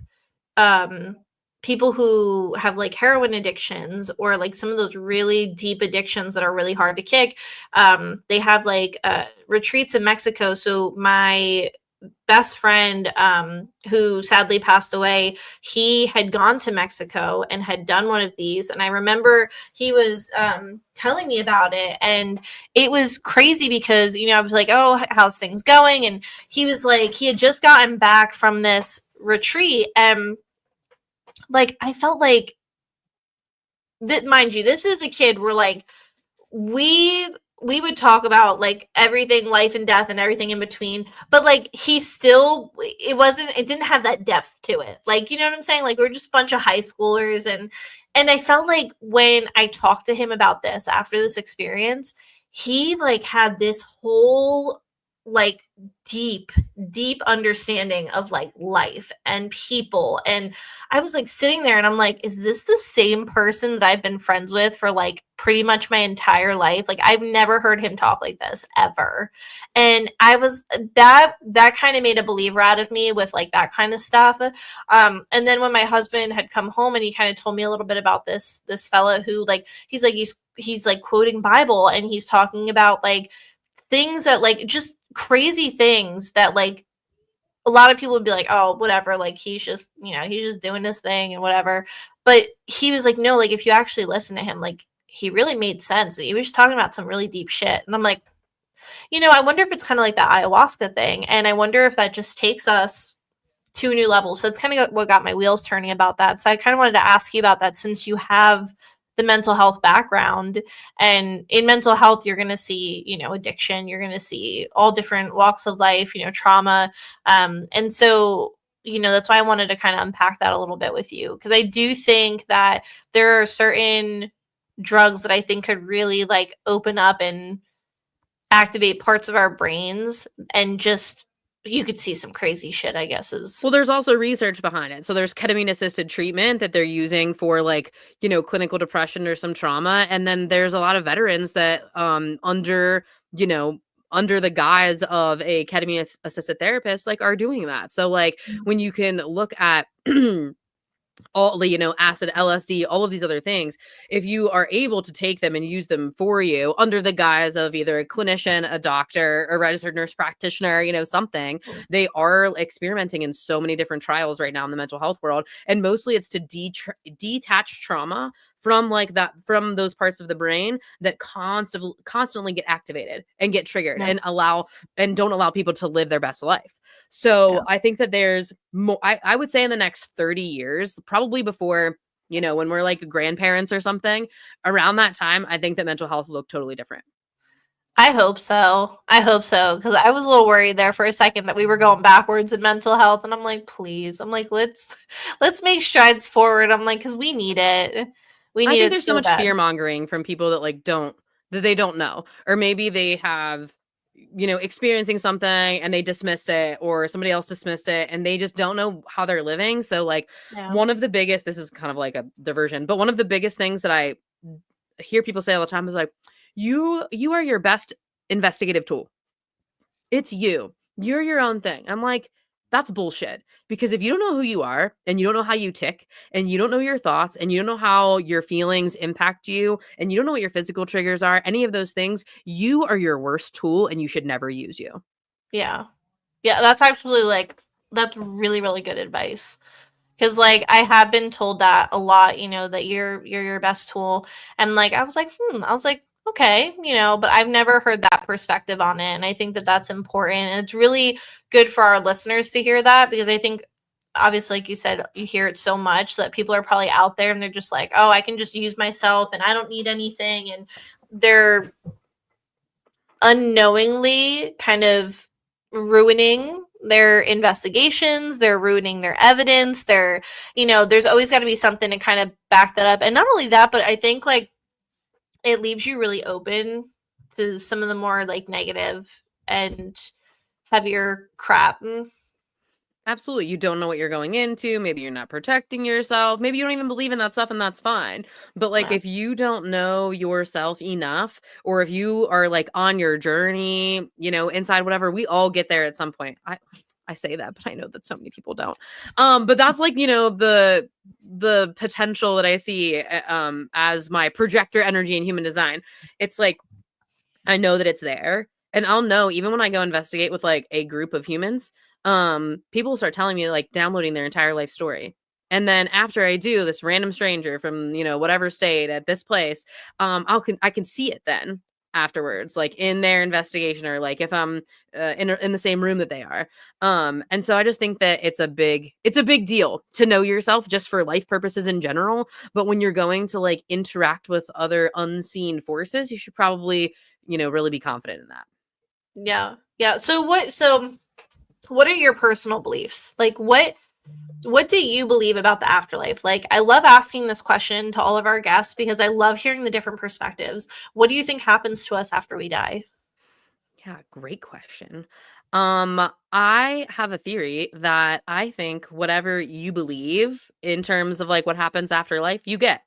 A: um people who have like heroin addictions or like some of those really deep addictions that are really hard to kick. They have like retreats in Mexico. So my best friend, who sadly passed away, he had gone to Mexico and had done one of these. And I remember he was telling me about it. And it was crazy because, I was like, oh, how's things going? And he was like, he had just gotten back from this retreat. And like, I felt like that, mind you, this is a kid where like, we would talk about like everything, life and death and everything in between, but like it didn't have that depth to it, like, you know what I'm saying, like we're just a bunch of high schoolers. And I felt like when I talked to him about this after this experience, he like had this whole like deep understanding of like life and people. And I was like sitting there and I'm like, is this the same person that I've been friends with for like pretty much my entire life? Like I've never heard him talk like this ever. And I was that kind of made a believer out of me with like that kind of stuff. And then when my husband had come home and he kind of told me a little bit about this fella who like he's like quoting Bible and he's talking about like things that like just crazy things that like a lot of people would be like, oh, whatever, like he's just, he's just doing this thing and whatever. But he was like, no, like if you actually listen to him, like he really made sense. He was talking about some really deep shit. And I'm like, I wonder if it's kind of like the ayahuasca thing. And I wonder if that just takes us to a new level. So it's kind of what got my wheels turning about that. So I kind of wanted to ask you about that since you have the mental health background. And in mental health, you're going to see, addiction, you're going to see all different walks of life, trauma. And so, that's why I wanted to kind of unpack that a little bit with you. Because I do think that there are certain drugs that I think could really like open up and activate parts of our brains and just you could see some crazy shit, I guess is
B: Well, there's also research behind it. So there's ketamine assisted treatment that they're using for like, clinical depression or some trauma. And then there's a lot of veterans that under the guise of a ketamine assisted therapist, like are doing that. So like when you can look at all the acid, LSD, all of these other things, if you are able to take them and use them for you under the guise of either a clinician, a doctor, a registered nurse practitioner, something, they are experimenting in so many different trials right now in the mental health world, and mostly it's to detach trauma from like that, from those parts of the brain that constantly get activated and get triggered and don't allow people to live their best life. So I think that there's more, I would say in the next 30 years, probably before, when we're like grandparents or something, around that time, I think that mental health will look totally different.
A: I hope so. I hope so. Because I was a little worried there for a second that we were going backwards in mental health. And I'm like, please. I'm like, let's make strides forward. I'm like, because we need it. We
B: I
A: need
B: think
A: it
B: there's so
A: so
B: much
A: bad.
B: fear mongering from people that like that they don't know, or maybe they have, experiencing something and they dismissed it, or somebody else dismissed it, and they just don't know how they're living. So like
A: Yeah.
B: one of the biggest, this is kind of like a diversion, but one of the biggest things that I hear people say all the time is like, you are your best investigative tool. It's you. You're your own thing. I'm like, that's bullshit. Because if you don't know who you are, and you don't know how you tick, and you don't know your thoughts, and you don't know how your feelings impact you, and you don't know what your physical triggers are, any of those things, you are your worst tool and you should never use you.
A: Yeah. Yeah. That's actually like, that's really, really good advice. Because like I have been told that a lot, that you're your best tool. And like I was like, okay, but I've never heard that perspective on it. And I think that that's important. And it's really good for our listeners to hear that because I think obviously like you said, you hear it so much that people are probably out there and they're just like, oh, I can just use myself and I don't need anything. And they're unknowingly kind of ruining their investigations, they're ruining their evidence, there's always got to be something to kind of back that up. And not only that, but I think like it leaves you really open to some of the more like negative and heavier crap.
B: Absolutely. You don't know what you're going into. Maybe you're not protecting yourself. Maybe you don't even believe in that stuff, and that's fine. But like
A: Yeah.
B: if you don't know yourself enough, or if you are like on your journey, inside whatever, we all get there at some point. I say that, but I know that so many people don't. But that's like, the potential that I see as my projector energy in human design. It's like I know that it's there. And I'll know even when I go investigate with like a group of humans, people start telling me like downloading their entire life story. And then after I do, this random stranger from, whatever state at this place, I can see it then afterwards, like in their investigation, or like if I'm in the same room that they are. And so I just think that it's a big deal to know yourself just for life purposes in general. But when you're going to like interact with other unseen forces, you should probably, really be confident in that.
A: Yeah. Yeah. So what are your personal beliefs? Like what do you believe about the afterlife? Like I love asking this question to all of our guests because I love hearing the different perspectives. What do you think happens to us after we die?
B: Yeah, great question. I have a theory that I think whatever you believe in terms of like what happens after life, you get.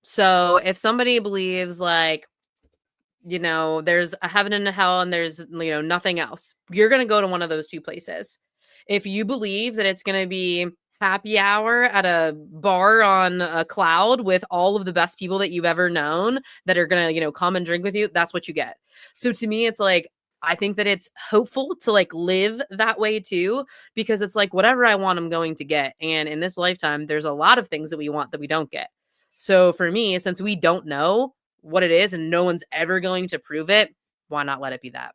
B: So if somebody believes like, there's a heaven and a hell and there's, nothing else, you're going to go to one of those two places. If you believe that it's going to be happy hour at a bar on a cloud with all of the best people that you've ever known that are going to, come and drink with you, that's what you get. So to me, it's like, I think that it's hopeful to like live that way too, because it's like whatever I want, I'm going to get. And in this lifetime, there's a lot of things that we want that we don't get. So for me, since we don't know what it is and no one's ever going to prove it, why not let it be that?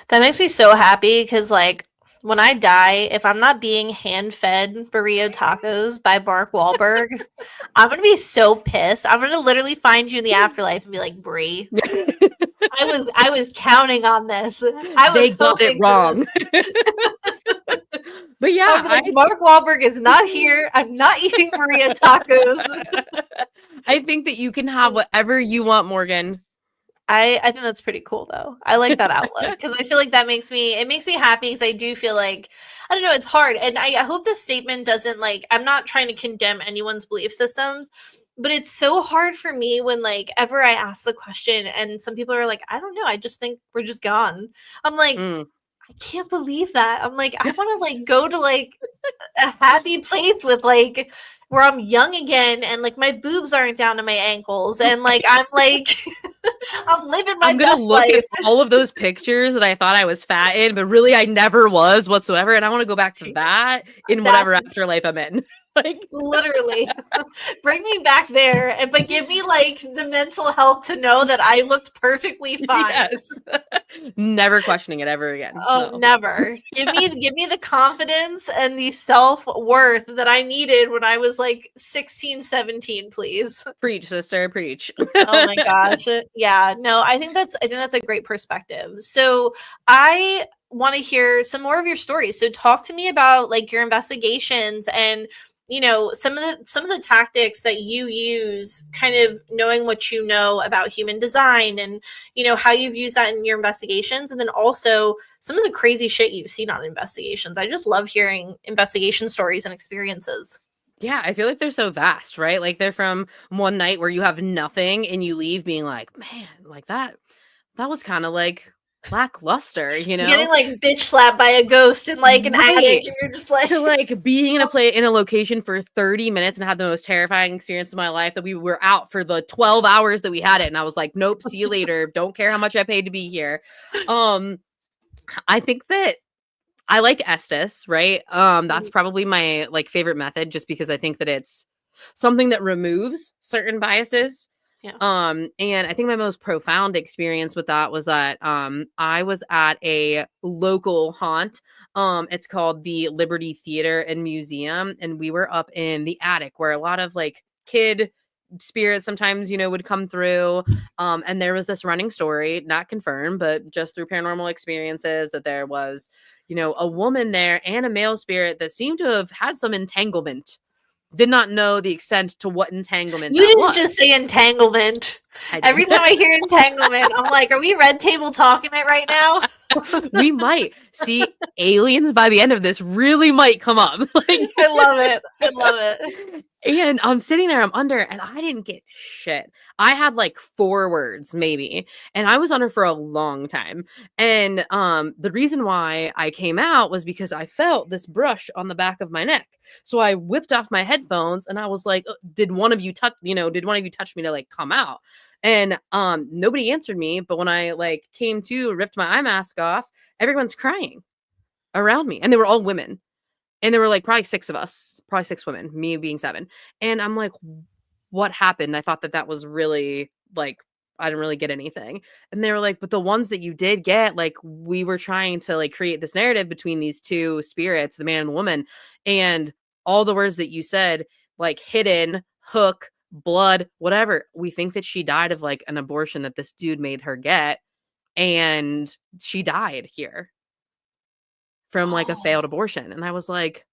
A: That makes me so happy because, like, when I die, if I'm not being hand fed burrito tacos by Mark Wahlberg, I'm gonna be so pissed. I'm gonna literally find you in the afterlife and be like, Bree, I was counting on this. I
B: They
A: was
B: got it
A: hoping for
B: wrong.
A: this.
B: But yeah,
A: I'm like, Mark Wahlberg is not here. I'm not eating burrito tacos.
B: I think that you can have whatever you want, Morgan.
A: I think that's pretty cool though. I like that outlook because I feel like that makes me it makes me happy because I do feel like I don't know, it's hard. And I hope this statement doesn't like I'm not trying to condemn anyone's belief systems, but it's so hard for me when like ever I ask the question and some people are like, I don't know, I just think we're just gone. I'm like,
B: Mm.
A: I can't believe that. I'm like, I want to like go to like a happy place with like where I'm young again and like my boobs aren't down to my ankles and like I'm like I'm living my
B: I'm gonna
A: best
B: look
A: life.
B: at all of those pictures that I thought I was fat in, but really I never was whatsoever. And I want to go back to that in whatever
A: That's
B: afterlife I'm in. Like,
A: literally bring me back there and but give me like the mental health to know that I looked perfectly fine.
B: yes. Never questioning it ever again.
A: Oh,
B: No.
A: never. Give me the confidence and the self-worth that I needed when I was like 16, 17, please.
B: Preach, sister, preach.
A: Oh my gosh. Yeah, no, I think that's a great perspective. So, I want to hear some more of your stories. So talk to me about like your investigations and some of the tactics that you use kind of knowing what you know about human design and how you've used that in your investigations and then also some of the crazy shit you've seen on investigations. I just love hearing investigation stories and experiences.
B: Yeah, I feel like they're so vast, right? Like they're from one night where you have nothing and you leave being like, man, like that was kind of like lackluster, you know?
A: Getting like bitch slapped by a ghost in like an attic
B: Right.
A: and you're just like
B: To like being in a location for 30 minutes and had the most terrifying experience of my life that we were out for the 12 hours that we had it. And I was like, nope, see you later. Don't care how much I paid to be here. Um, I think that I like Estes, right? That's probably my like favorite method just because I think that it's something that removes certain biases.
A: yeah.
B: And I think my most profound experience with that was that I was at a local haunt. It's called the Liberty Theater and Museum, and we were up in the attic where a lot of like kid spirits sometimes would come through. And there was this running story, not confirmed, but just through paranormal experiences, that there was a woman there and a male spirit that seemed to have had some entanglement. Did not know the extent to what entanglement
A: You
B: that
A: didn't
B: was.
A: just say entanglement.
B: I did.
A: Every time I hear entanglement, I'm like, are we red table talking it right now?
B: We might see aliens by the end of this really might come up. Like,
A: I love it. I love it.
B: and I'm sitting there, I'm under, and I didn't get shit. I had like 4 words, maybe, and I was under for a long time. And the reason why I came out was because I felt this brush on the back of my neck. So I whipped off my headphones, and I was like, "Did one of you touch? Did one of you touch me to like come out?" And nobody answered me. But when I like came to, ripped my eye mask off, everyone's crying around me, and they were all women. And there were like probably 6 of us, probably 6 women, me being 7. And I'm like, what happened? I thought that was really like, I didn't really get anything. And they were like, but the ones that you did get, like, we were trying to like create this narrative between these 2 spirits, the man and the woman. And all the words that you said, like hidden, hook, blood, whatever, we think that she died of like an abortion that this dude made her get. And she died here from like a failed abortion. And I was like,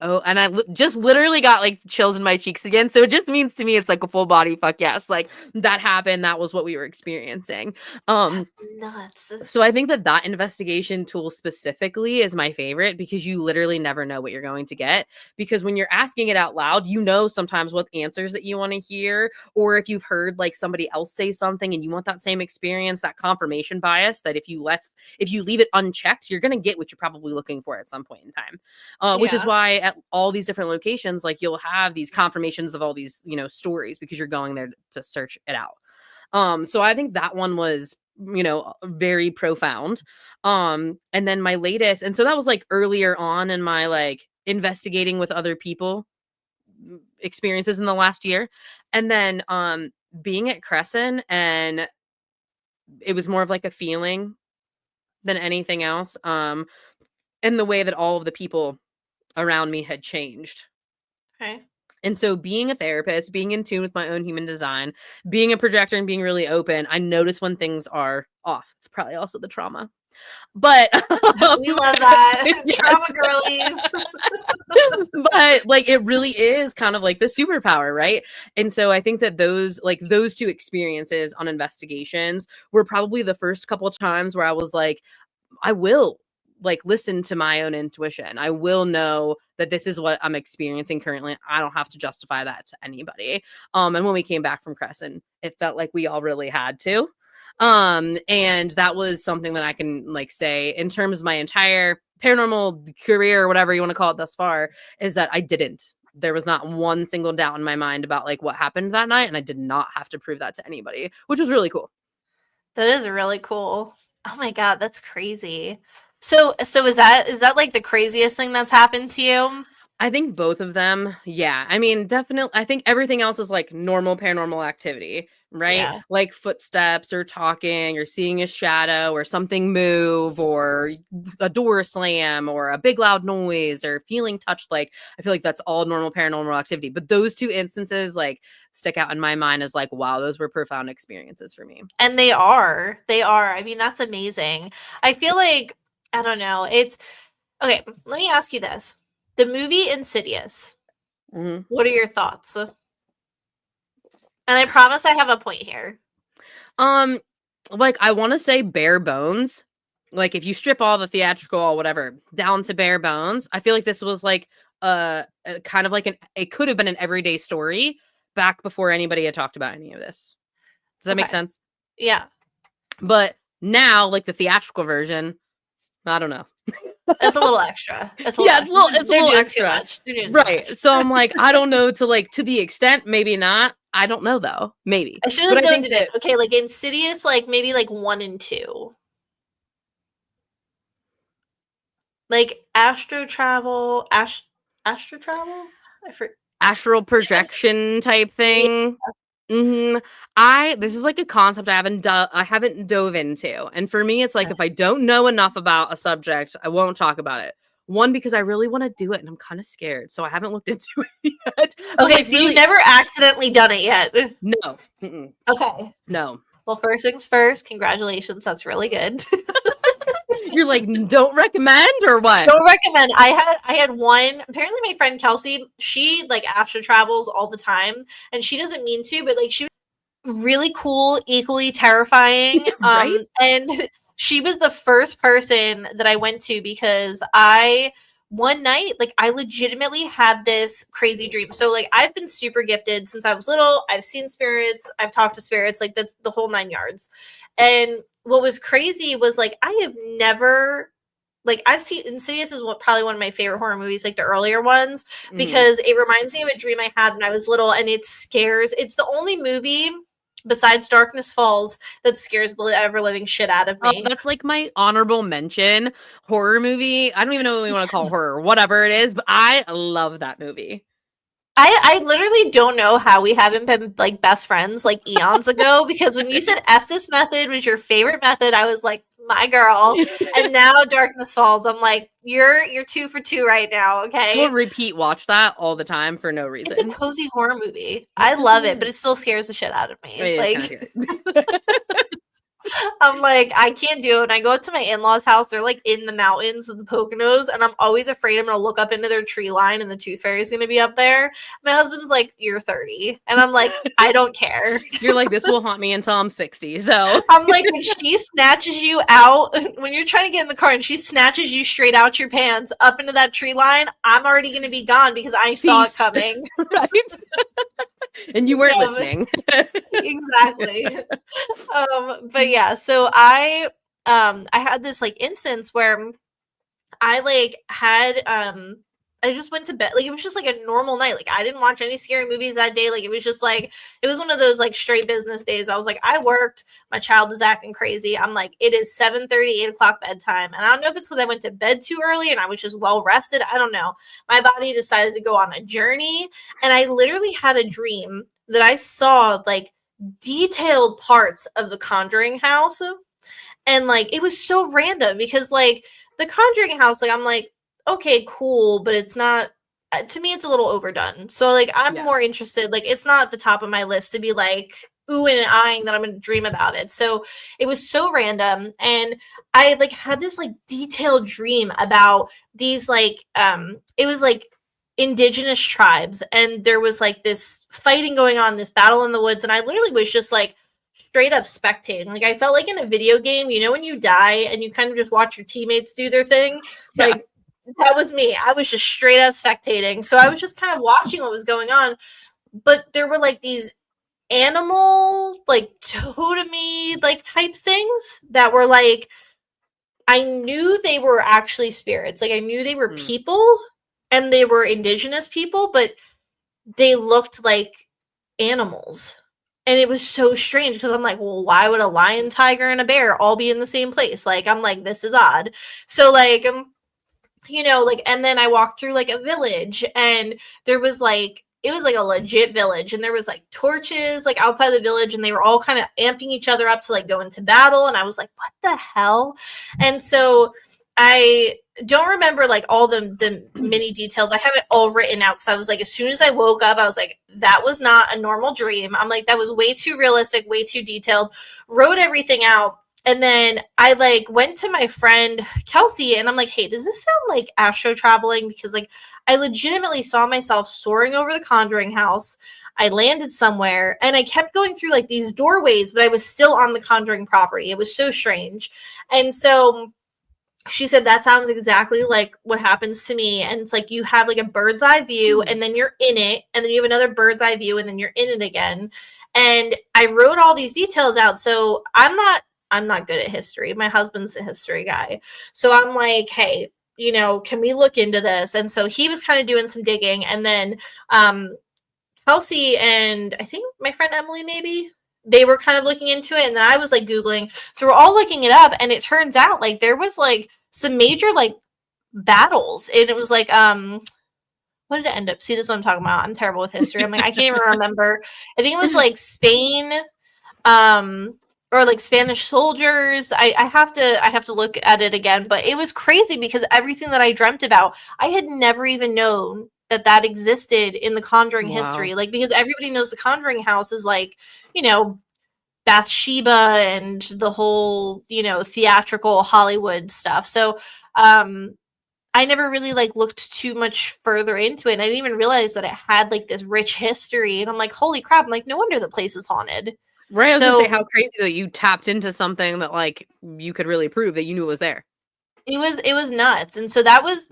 B: oh, and I just literally got like chills in my cheeks again. So it just means to me it's like a full body fuck yes. Like that happened. That was what we were experiencing.
A: That's nuts.
B: So I think that investigation tool specifically is my favorite because you literally never know what you're going to get. Because when you're asking it out loud, sometimes what answers that you want to hear, or if you've heard like somebody else say something and you want that same experience, that confirmation bias that if you leave it unchecked, you're going to get what you're probably looking for at some point in time. Which is why at all these different locations, like you'll have these confirmations of all these, stories because you're going there to search it out. So I think that one was very profound. And then my latest, and so that was like earlier on in my like investigating with other people experiences in the last year. And then being at Crescent, and it was more of like a feeling than anything else. And the way that all of the people around me had changed.
A: Okay.
B: And so being a therapist, being in tune with my own human design, being a projector and being really open, I notice when things are off. It's probably also the trauma. But
A: We love that.
B: yes.
A: Trauma girlies.
B: But like it really is kind of like the superpower, right? And so I think that those two experiences on investigations were probably the first couple times where I was like, I will like listen to my own intuition. I will know that this is what I'm experiencing currently. I don't have to justify that to anybody. And when we came back from Crescent, it felt like we all really had to. And that was something that I can like say in terms of my entire paranormal career, or whatever you want to call it thus far, is that I didn't. There was not one single doubt in my mind about like what happened that night, and I did not have to prove that to anybody, which was really cool.
A: That is really cool. Oh my god, that's crazy. So is that like the craziest thing that's happened to you?
B: I think both of them. Yeah. I mean, definitely. I think everything else is like normal paranormal activity, right?
A: Yeah.
B: Like footsteps or talking or seeing a shadow or something move or a door slam or a big loud noise or feeling touched. Like, I feel like that's all normal paranormal activity. But those two instances like stick out in my mind as like, wow, those were profound experiences for me.
A: And they are. They are. I mean, that's amazing. I feel like, I don't know. It's okay. Let me ask you this. The movie Insidious.
B: Mm-hmm.
A: What are your thoughts? And I promise I have a point here.
B: Like I want to say bare bones. Like if you strip all the theatrical or whatever down to bare bones, I feel like this was like a kind of like it could have been an everyday story back before anybody had talked about any of this. Does that make sense?
A: Yeah.
B: But now, like the theatrical version, I don't know.
A: It's a little extra.
B: It's a little extra. Right. So I'm like, I don't know to the extent, maybe not. I don't know though. Maybe.
A: I should have zoned it in. Okay, like Insidious, like maybe like 1 and 2. Like astral travel.
B: Astral projection type thing. Yeah. This is like a concept I haven't dove into. And for me, it's like if I don't know enough about a subject, I won't talk about it. One, because I really want to do it and I'm kind of scared. So I haven't looked into it yet.
A: Okay, like, so really, you've never accidentally done it yet?
B: No.
A: Okay.
B: No.
A: Well, first things first, congratulations. That's really good.
B: You're like, don't recommend or what?
A: Don't recommend. I had one. Apparently, my friend Kelsey, she like astral travels all the time, and she doesn't mean to, but like she was really cool, equally terrifying.
B: Right?
A: And she was the first person that I went to because one night, like I legitimately had this crazy dream. So like I've been super gifted since I was little. I've seen spirits. I've talked to spirits. Like that's the whole 9 yards. And what was crazy was like I have never like I've seen Insidious is probably one of my favorite horror movies, like the earlier ones, because it reminds me of a dream I had when I was little, and it's the only movie besides Darkness Falls that scares the ever living shit out of me.
B: That's like my honorable mention horror movie. I don't even know what we want to call horror, whatever it is, but I love that movie.
A: I literally don't know how we haven't been like best friends like eons ago, because when you said Estes method was your favorite method, I was like, my girl. And now Darkness Falls, I'm like, you're 2 for 2 right now. Okay.
B: We'll repeat watch that all the time for no reason.
A: It's a cozy horror movie. I love it, but it still scares the shit out of me.
B: It
A: like I'm like, I can't do it. When I go up to my in-laws' house, they're like in the mountains of the Poconos, and I'm always afraid I'm gonna look up into their tree line and the tooth fairy is gonna be up there. My husband's like, you're 30. And I'm like, I don't care.
B: You're like, this will haunt me until I'm 60. So
A: I'm like, when she snatches you out, when you're trying to get in the car and she snatches you straight out your pants up into that tree line, I'm already gonna be gone because I saw it coming.
B: Right. And you weren't listening.
A: Exactly. But yeah, so I had this like instance where I like had I just went to bed. Like, it was just like a normal night. Like, I didn't watch any scary movies that day. Like, it was just like, it was one of those like straight business days. I was like, I worked. My child was acting crazy. I'm like, it is 7:30, 8 o'clock bedtime. And I don't know if it's because I went to bed too early and I was just well rested. I don't know. My body decided to go on a journey. And I literally had a dream that I saw like detailed parts of the Conjuring house. And like, it was so random because like the Conjuring house, like, I'm like, okay, cool, but it's not, to me, it's a little overdone. So like, I'm
B: Yeah.
A: more interested, like, it's not at the top of my list to be like ooh and eyeing that I'm gonna dream about it. So it was so random. And I like had this like detailed dream about these like it was like indigenous tribes, and there was like this fighting going on, this battle in the woods, and I literally was just like straight up spectating. Like, I felt like in a video game, you know, when you die and you kind of just watch your teammates do their thing.
B: Yeah.
A: Like, that was me. I was just straight up spectating. So I was just kind of watching what was going on. But there were like these animal, like totemy, like type things that were like, I knew they were actually spirits. Like, I knew they were people and they were indigenous people, but they looked like animals. And it was so strange because I'm like, well, why would a lion, tiger, and a bear all be in the same place? Like, I'm like, this is odd. So like, you know, like, and then I walked through like a village, and there was like, it was like a legit village, and there was like torches like outside the village, and they were all kind of amping each other up to like go into battle. And I was like, what the hell? And so I don't remember like all the mini details. I have it all written out because I was like, as soon as I woke up, I was like, that was not a normal dream. I'm like, that was way too realistic, way too detailed. Wrote everything out. And then I like went to my friend Kelsey, and I'm like, hey, does this sound like astro traveling? Because like, I legitimately saw myself soaring over the Conjuring house. I landed somewhere, and I kept going through like these doorways, but I was still on the Conjuring property. It was so strange. And so she said, that sounds exactly like what happens to me. And it's like, you have like a bird's eye view, and then you're in it, and then you have another bird's eye view, and then you're in it again. And I wrote all these details out. So I'm not good at history. My husband's a history guy. So I'm like, hey, you know, can we look into this? And so he was kind of doing some digging. And then Kelsey and I think my friend Emily, maybe, they were kind of looking into it. And then I was like Googling. So we're all looking it up. And it turns out like there was like some major like battles. And it was like, what did it end up? See, this is what I'm talking about. I'm terrible with history. I'm like, I can't even remember. I think it was like Spain, or like Spanish soldiers. I have to look at it again, but it was crazy because everything that I dreamt about, I had never even known that existed in the Conjuring history.
B: Wow.
A: Like, because everybody knows the Conjuring house is like, you know, Bathsheba and the whole, you know, theatrical Hollywood stuff. So, I never really like looked too much further into it. And I didn't even realize that it had like this rich history. And I'm like, holy crap. I'm like, no wonder the place is haunted.
B: Right, I was gonna say,
A: So
B: how crazy that you tapped into something that, like, you could really prove that you knew it was there.
A: it was nuts. And so that was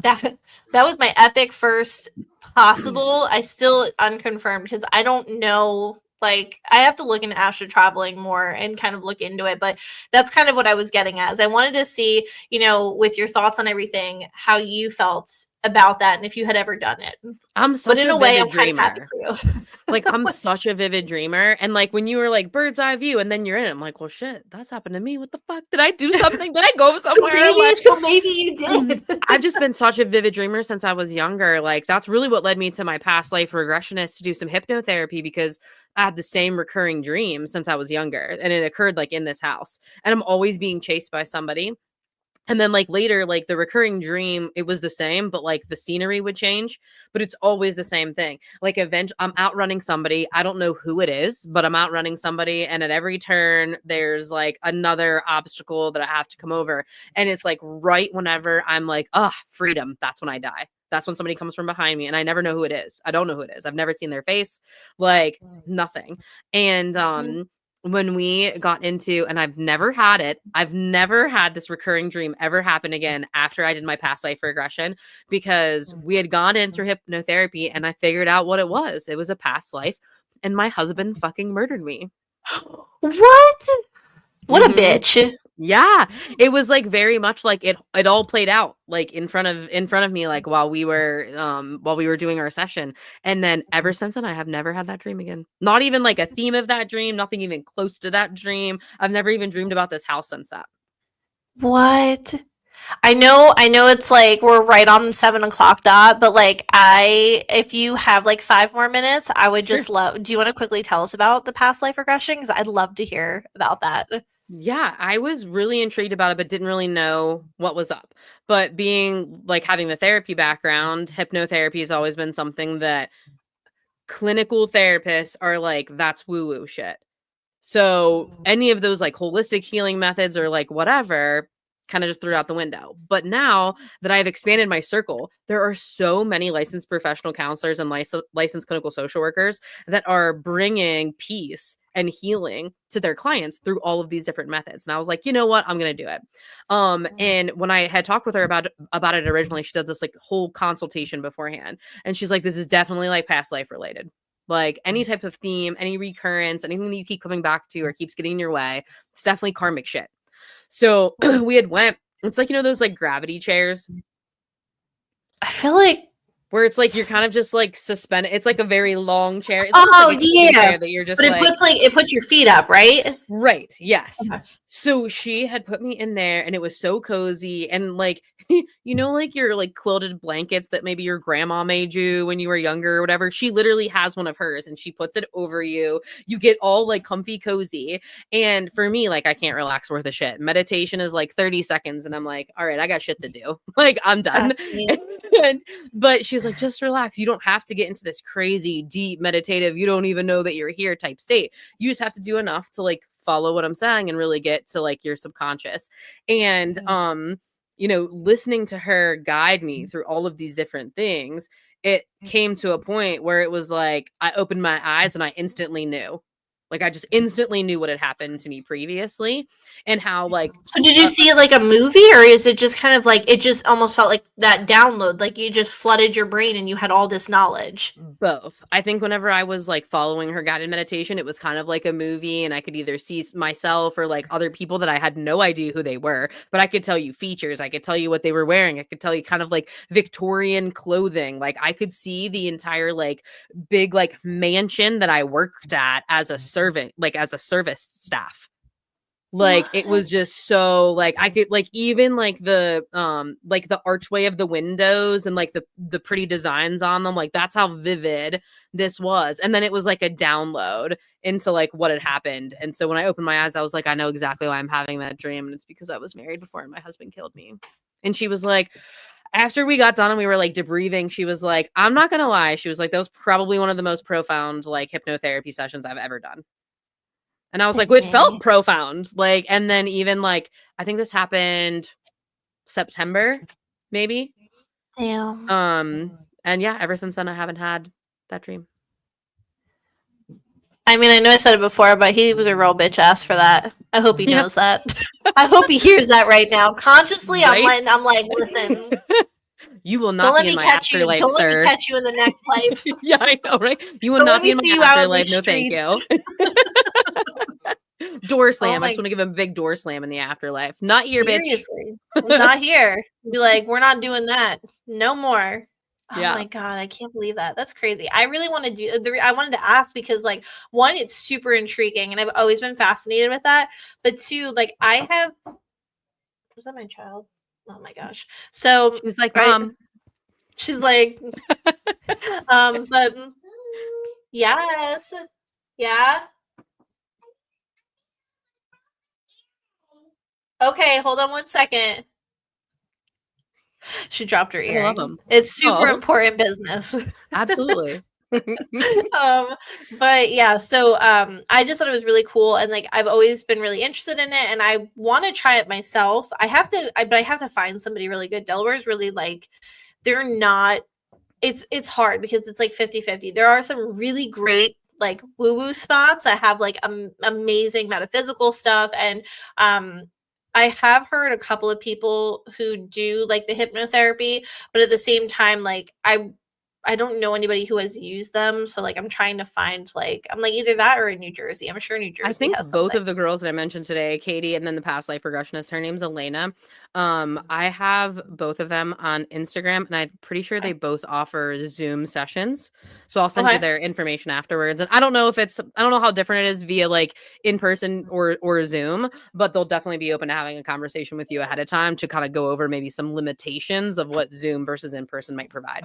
A: my epic first possible. I still unconfirmed because I don't know. Like, I have to look into astro traveling more and kind of look into it, but that's kind of what I was getting at. Is I wanted to see, you know, with your thoughts on everything, how you felt about that and if you had ever done it.
B: I'm
A: But
B: such
A: in
B: a
A: a way, I'm
B: vivid
A: kind of happy
B: dreamer.
A: for you.
B: Like, I'm such a vivid dreamer, and, like, when you were like, "Bird's eye view," and then you're in it, I'm like, "Well, shit, that's happened to me. What the fuck? Did I do something? Did I go
A: so
B: somewhere?"
A: maybe
B: Like,
A: so maybe you did.
B: I've just been such a vivid dreamer since I was younger. Like, that's really what led me to my past life regressionist to do some hypnotherapy, because I had the same recurring dream since I was younger, and it occurred, like, in this house, and I'm always being chased by somebody. And then, like, later, like, the recurring dream, it was the same, but, like, the scenery would change, but it's always the same thing. Like, I'm outrunning somebody. I don't know who it is, but I'm outrunning somebody, and at every turn, there's, like, another obstacle that I have to come over. And it's, like, right whenever I'm like, "Ugh, freedom," that's when I die. That's when somebody comes from behind me, and I never know who it is. I don't know who it is. I've never seen their face, like, nothing. And, when we got into, and I've never had it, I've never had this recurring dream ever happen again after I did my past life regression, because we had gone in through hypnotherapy and I figured out what it was. It was a past life, and my husband fucking murdered me.
A: What? What a
B: Mhm.
A: bitch.
B: Yeah, it was like very much like it all played out like in front of me like while we were doing our session. And then ever since then I have never had that dream again. Not even like a theme of that dream, nothing even close to that dream. I've never even dreamed about this house since that.
A: What? I know it's like we're right on the 7 o'clock dot, but like if you have like 5 more minutes, I would
B: Sure.
A: just love. Do you want to quickly tell us about the past life regression? Because I'd love to hear about that.
B: Yeah, I was really intrigued about it, but didn't really know what was up. But being like having the therapy background, hypnotherapy has always been something that clinical therapists are like, that's woo woo shit. So any of those like holistic healing methods or like whatever kind of just threw it out the window. But now that I've expanded my circle, there are so many licensed professional counselors and licensed clinical social workers that are bringing peace and healing to their clients through all of these different methods. And I was like, you know what? I'm going to do it. And when I had talked with her about it originally, she does this like whole consultation beforehand. And she's like, this is definitely like past life related. Like any type of theme, any recurrence, anything that you keep coming back to or keeps getting in your way, it's definitely karmic shit. So we had went, it's like, those like gravity chairs
A: I feel like,
B: where it's like you're kind of just like suspended. It's like a very long chair. It's almost
A: oh
B: like a camping
A: yeah,
B: chair that you're just
A: but
B: like,
A: it puts your feet up, right?
B: right. Yes.
A: Okay.
B: So she had put me in there and it was so cozy and like, like your like quilted blankets that maybe your grandma made you when you were younger or whatever. She literally has one of hers and she puts it over you. You get all like comfy cozy. And for me, like I can't relax worth a shit. Meditation is like 30 seconds and I'm like, all right, I got shit to do. Like I'm done.
A: Trust me.
B: But she's like, just relax. You don't have to get into this crazy, deep, meditative, you don't even know that you're here type state. You just have to do enough to like follow what I'm saying and really get to like your subconscious. And listening to her guide me through all of these different things, it came to a point where it was like I opened my eyes and I instantly knew. Like I just instantly knew what had happened to me previously and how like
A: So did you see it like a movie, or is it just kind of like it just almost felt like that download, like you just flooded your brain and you had all this knowledge?
B: both. I think whenever I was like following her guided meditation, it was kind of like a movie and I could either see myself or like other people that I had no idea who they were, but I could tell you features. I could tell you what they were wearing. I could tell you kind of like Victorian clothing. Like I could see the entire like big like mansion that I worked at as a servant, like as a service staff. Like it was
A: What?
B: just so like I could like even like the archway of the windows and like the pretty designs on them, like that's how vivid this was. And then it was like a download into like what had happened. And so when I opened my eyes, I was like, I know exactly why I'm having that dream, and it's because I was married before and my husband killed me. And she was like, after we got done and we were like debriefing, she was like, I'm not gonna lie, she was like, that was probably one of the most profound like hypnotherapy sessions I've ever done. And I was like, well, it felt
A: Dang.
B: profound. Like, and then even like, I think this happened September, maybe.
A: Damn.
B: And yeah, ever since then I haven't had that dream.
A: I mean, I know I said it before, but he was a real bitch ass for that. I hope he
B: Yeah.
A: knows that. I hope he hears that right now. Consciously,
B: Right?
A: I'm like, listen,
B: You will
A: don't
B: not
A: let
B: be in
A: me
B: my
A: catch you.
B: afterlife,
A: Don't let me
B: sir.
A: catch you in the next life.
B: Yeah, I know, right? You will
A: Don't
B: not
A: let
B: be
A: me
B: in
A: see
B: my
A: you out in the
B: afterlife. No, thank
A: streets.
B: you. Door
A: Oh
B: slam. I just
A: my,
B: want to give him a big door slam in the afterlife. Not here, bitch.
A: seriously. Not here. Be like, we're not doing that. No more. Oh
B: Yeah.
A: my god, I can't believe that. That's crazy. I really want to do I wanted to ask because like one, it's super intriguing and I've always been fascinated with that. But two, like I have was that my child? Oh my gosh. So
B: She's like,
A: right
B: Mom.
A: she's like but yes. Yeah. Okay, hold on 1 second. She dropped her
B: I love
A: earring.
B: him.
A: It's super
B: Oh,
A: important business.
B: absolutely.
A: um but yeah, so I just thought it was really cool, and like I've always been really interested in it and I want to try it myself. But I have to find somebody really good. Delaware's really like they're not it's hard because it's like 50-50. There are some really great like woo-woo spots that have like amazing metaphysical stuff, and I have heard a couple of people who do like the hypnotherapy, but at the same time like I don't know anybody who has used them, so, like, I'm trying to find, like I'm like, either that or in New Jersey. I'm sure New
B: I
A: Jersey
B: think
A: has
B: both
A: something.
B: of the girls that I mentioned today, Katie and then the past life regressionist, her name's Elena. I have both of them on Instagram, and I'm pretty sure they
A: Okay.
B: both offer Zoom sessions. So I'll send you
A: Okay.
B: their information afterwards. And I don't know how different it is via like in person or Zoom, but they'll definitely be open to having a conversation with you ahead of time to kind of go over maybe some limitations of what Zoom versus in person might provide.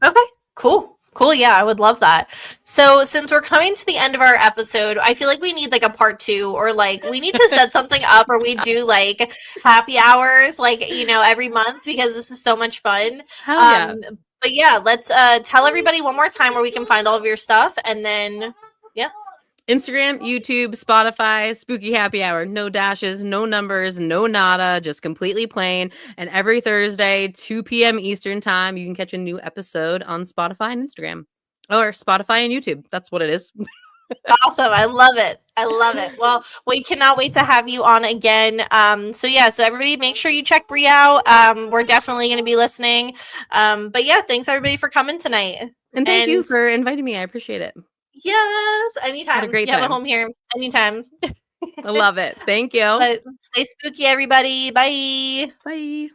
A: Okay, cool. Cool. Yeah, I would love that. So, since we're coming to the end of our episode, I feel like we need like a part two, or like we need to set something up, or we do like happy hours, like, every month, because this is so much fun.
B: Hell yeah.
A: Um, but yeah, let's tell everybody one more time where we can find all of your stuff, and then yeah.
B: Instagram, YouTube, Spotify, Spooky Happy Hour. No dashes, no numbers, no nada, just completely plain. And every Thursday, 2 p.m. Eastern Time, you can catch a new episode on Spotify and Instagram. Or Spotify and YouTube. That's what it is.
A: Awesome. I love it. I love it. Well, we cannot wait to have you on again. So yeah, so everybody make sure you check Bree out. We're definitely going to be listening. But yeah, thanks everybody for coming tonight.
B: And thank you
A: And
B: for inviting me. I appreciate it.
A: yes,
B: Had a
A: anytime.
B: great
A: You have a
B: time.
A: home here anytime.
B: I love it. Thank you.
A: But stay spooky, everybody. Bye.
B: Bye.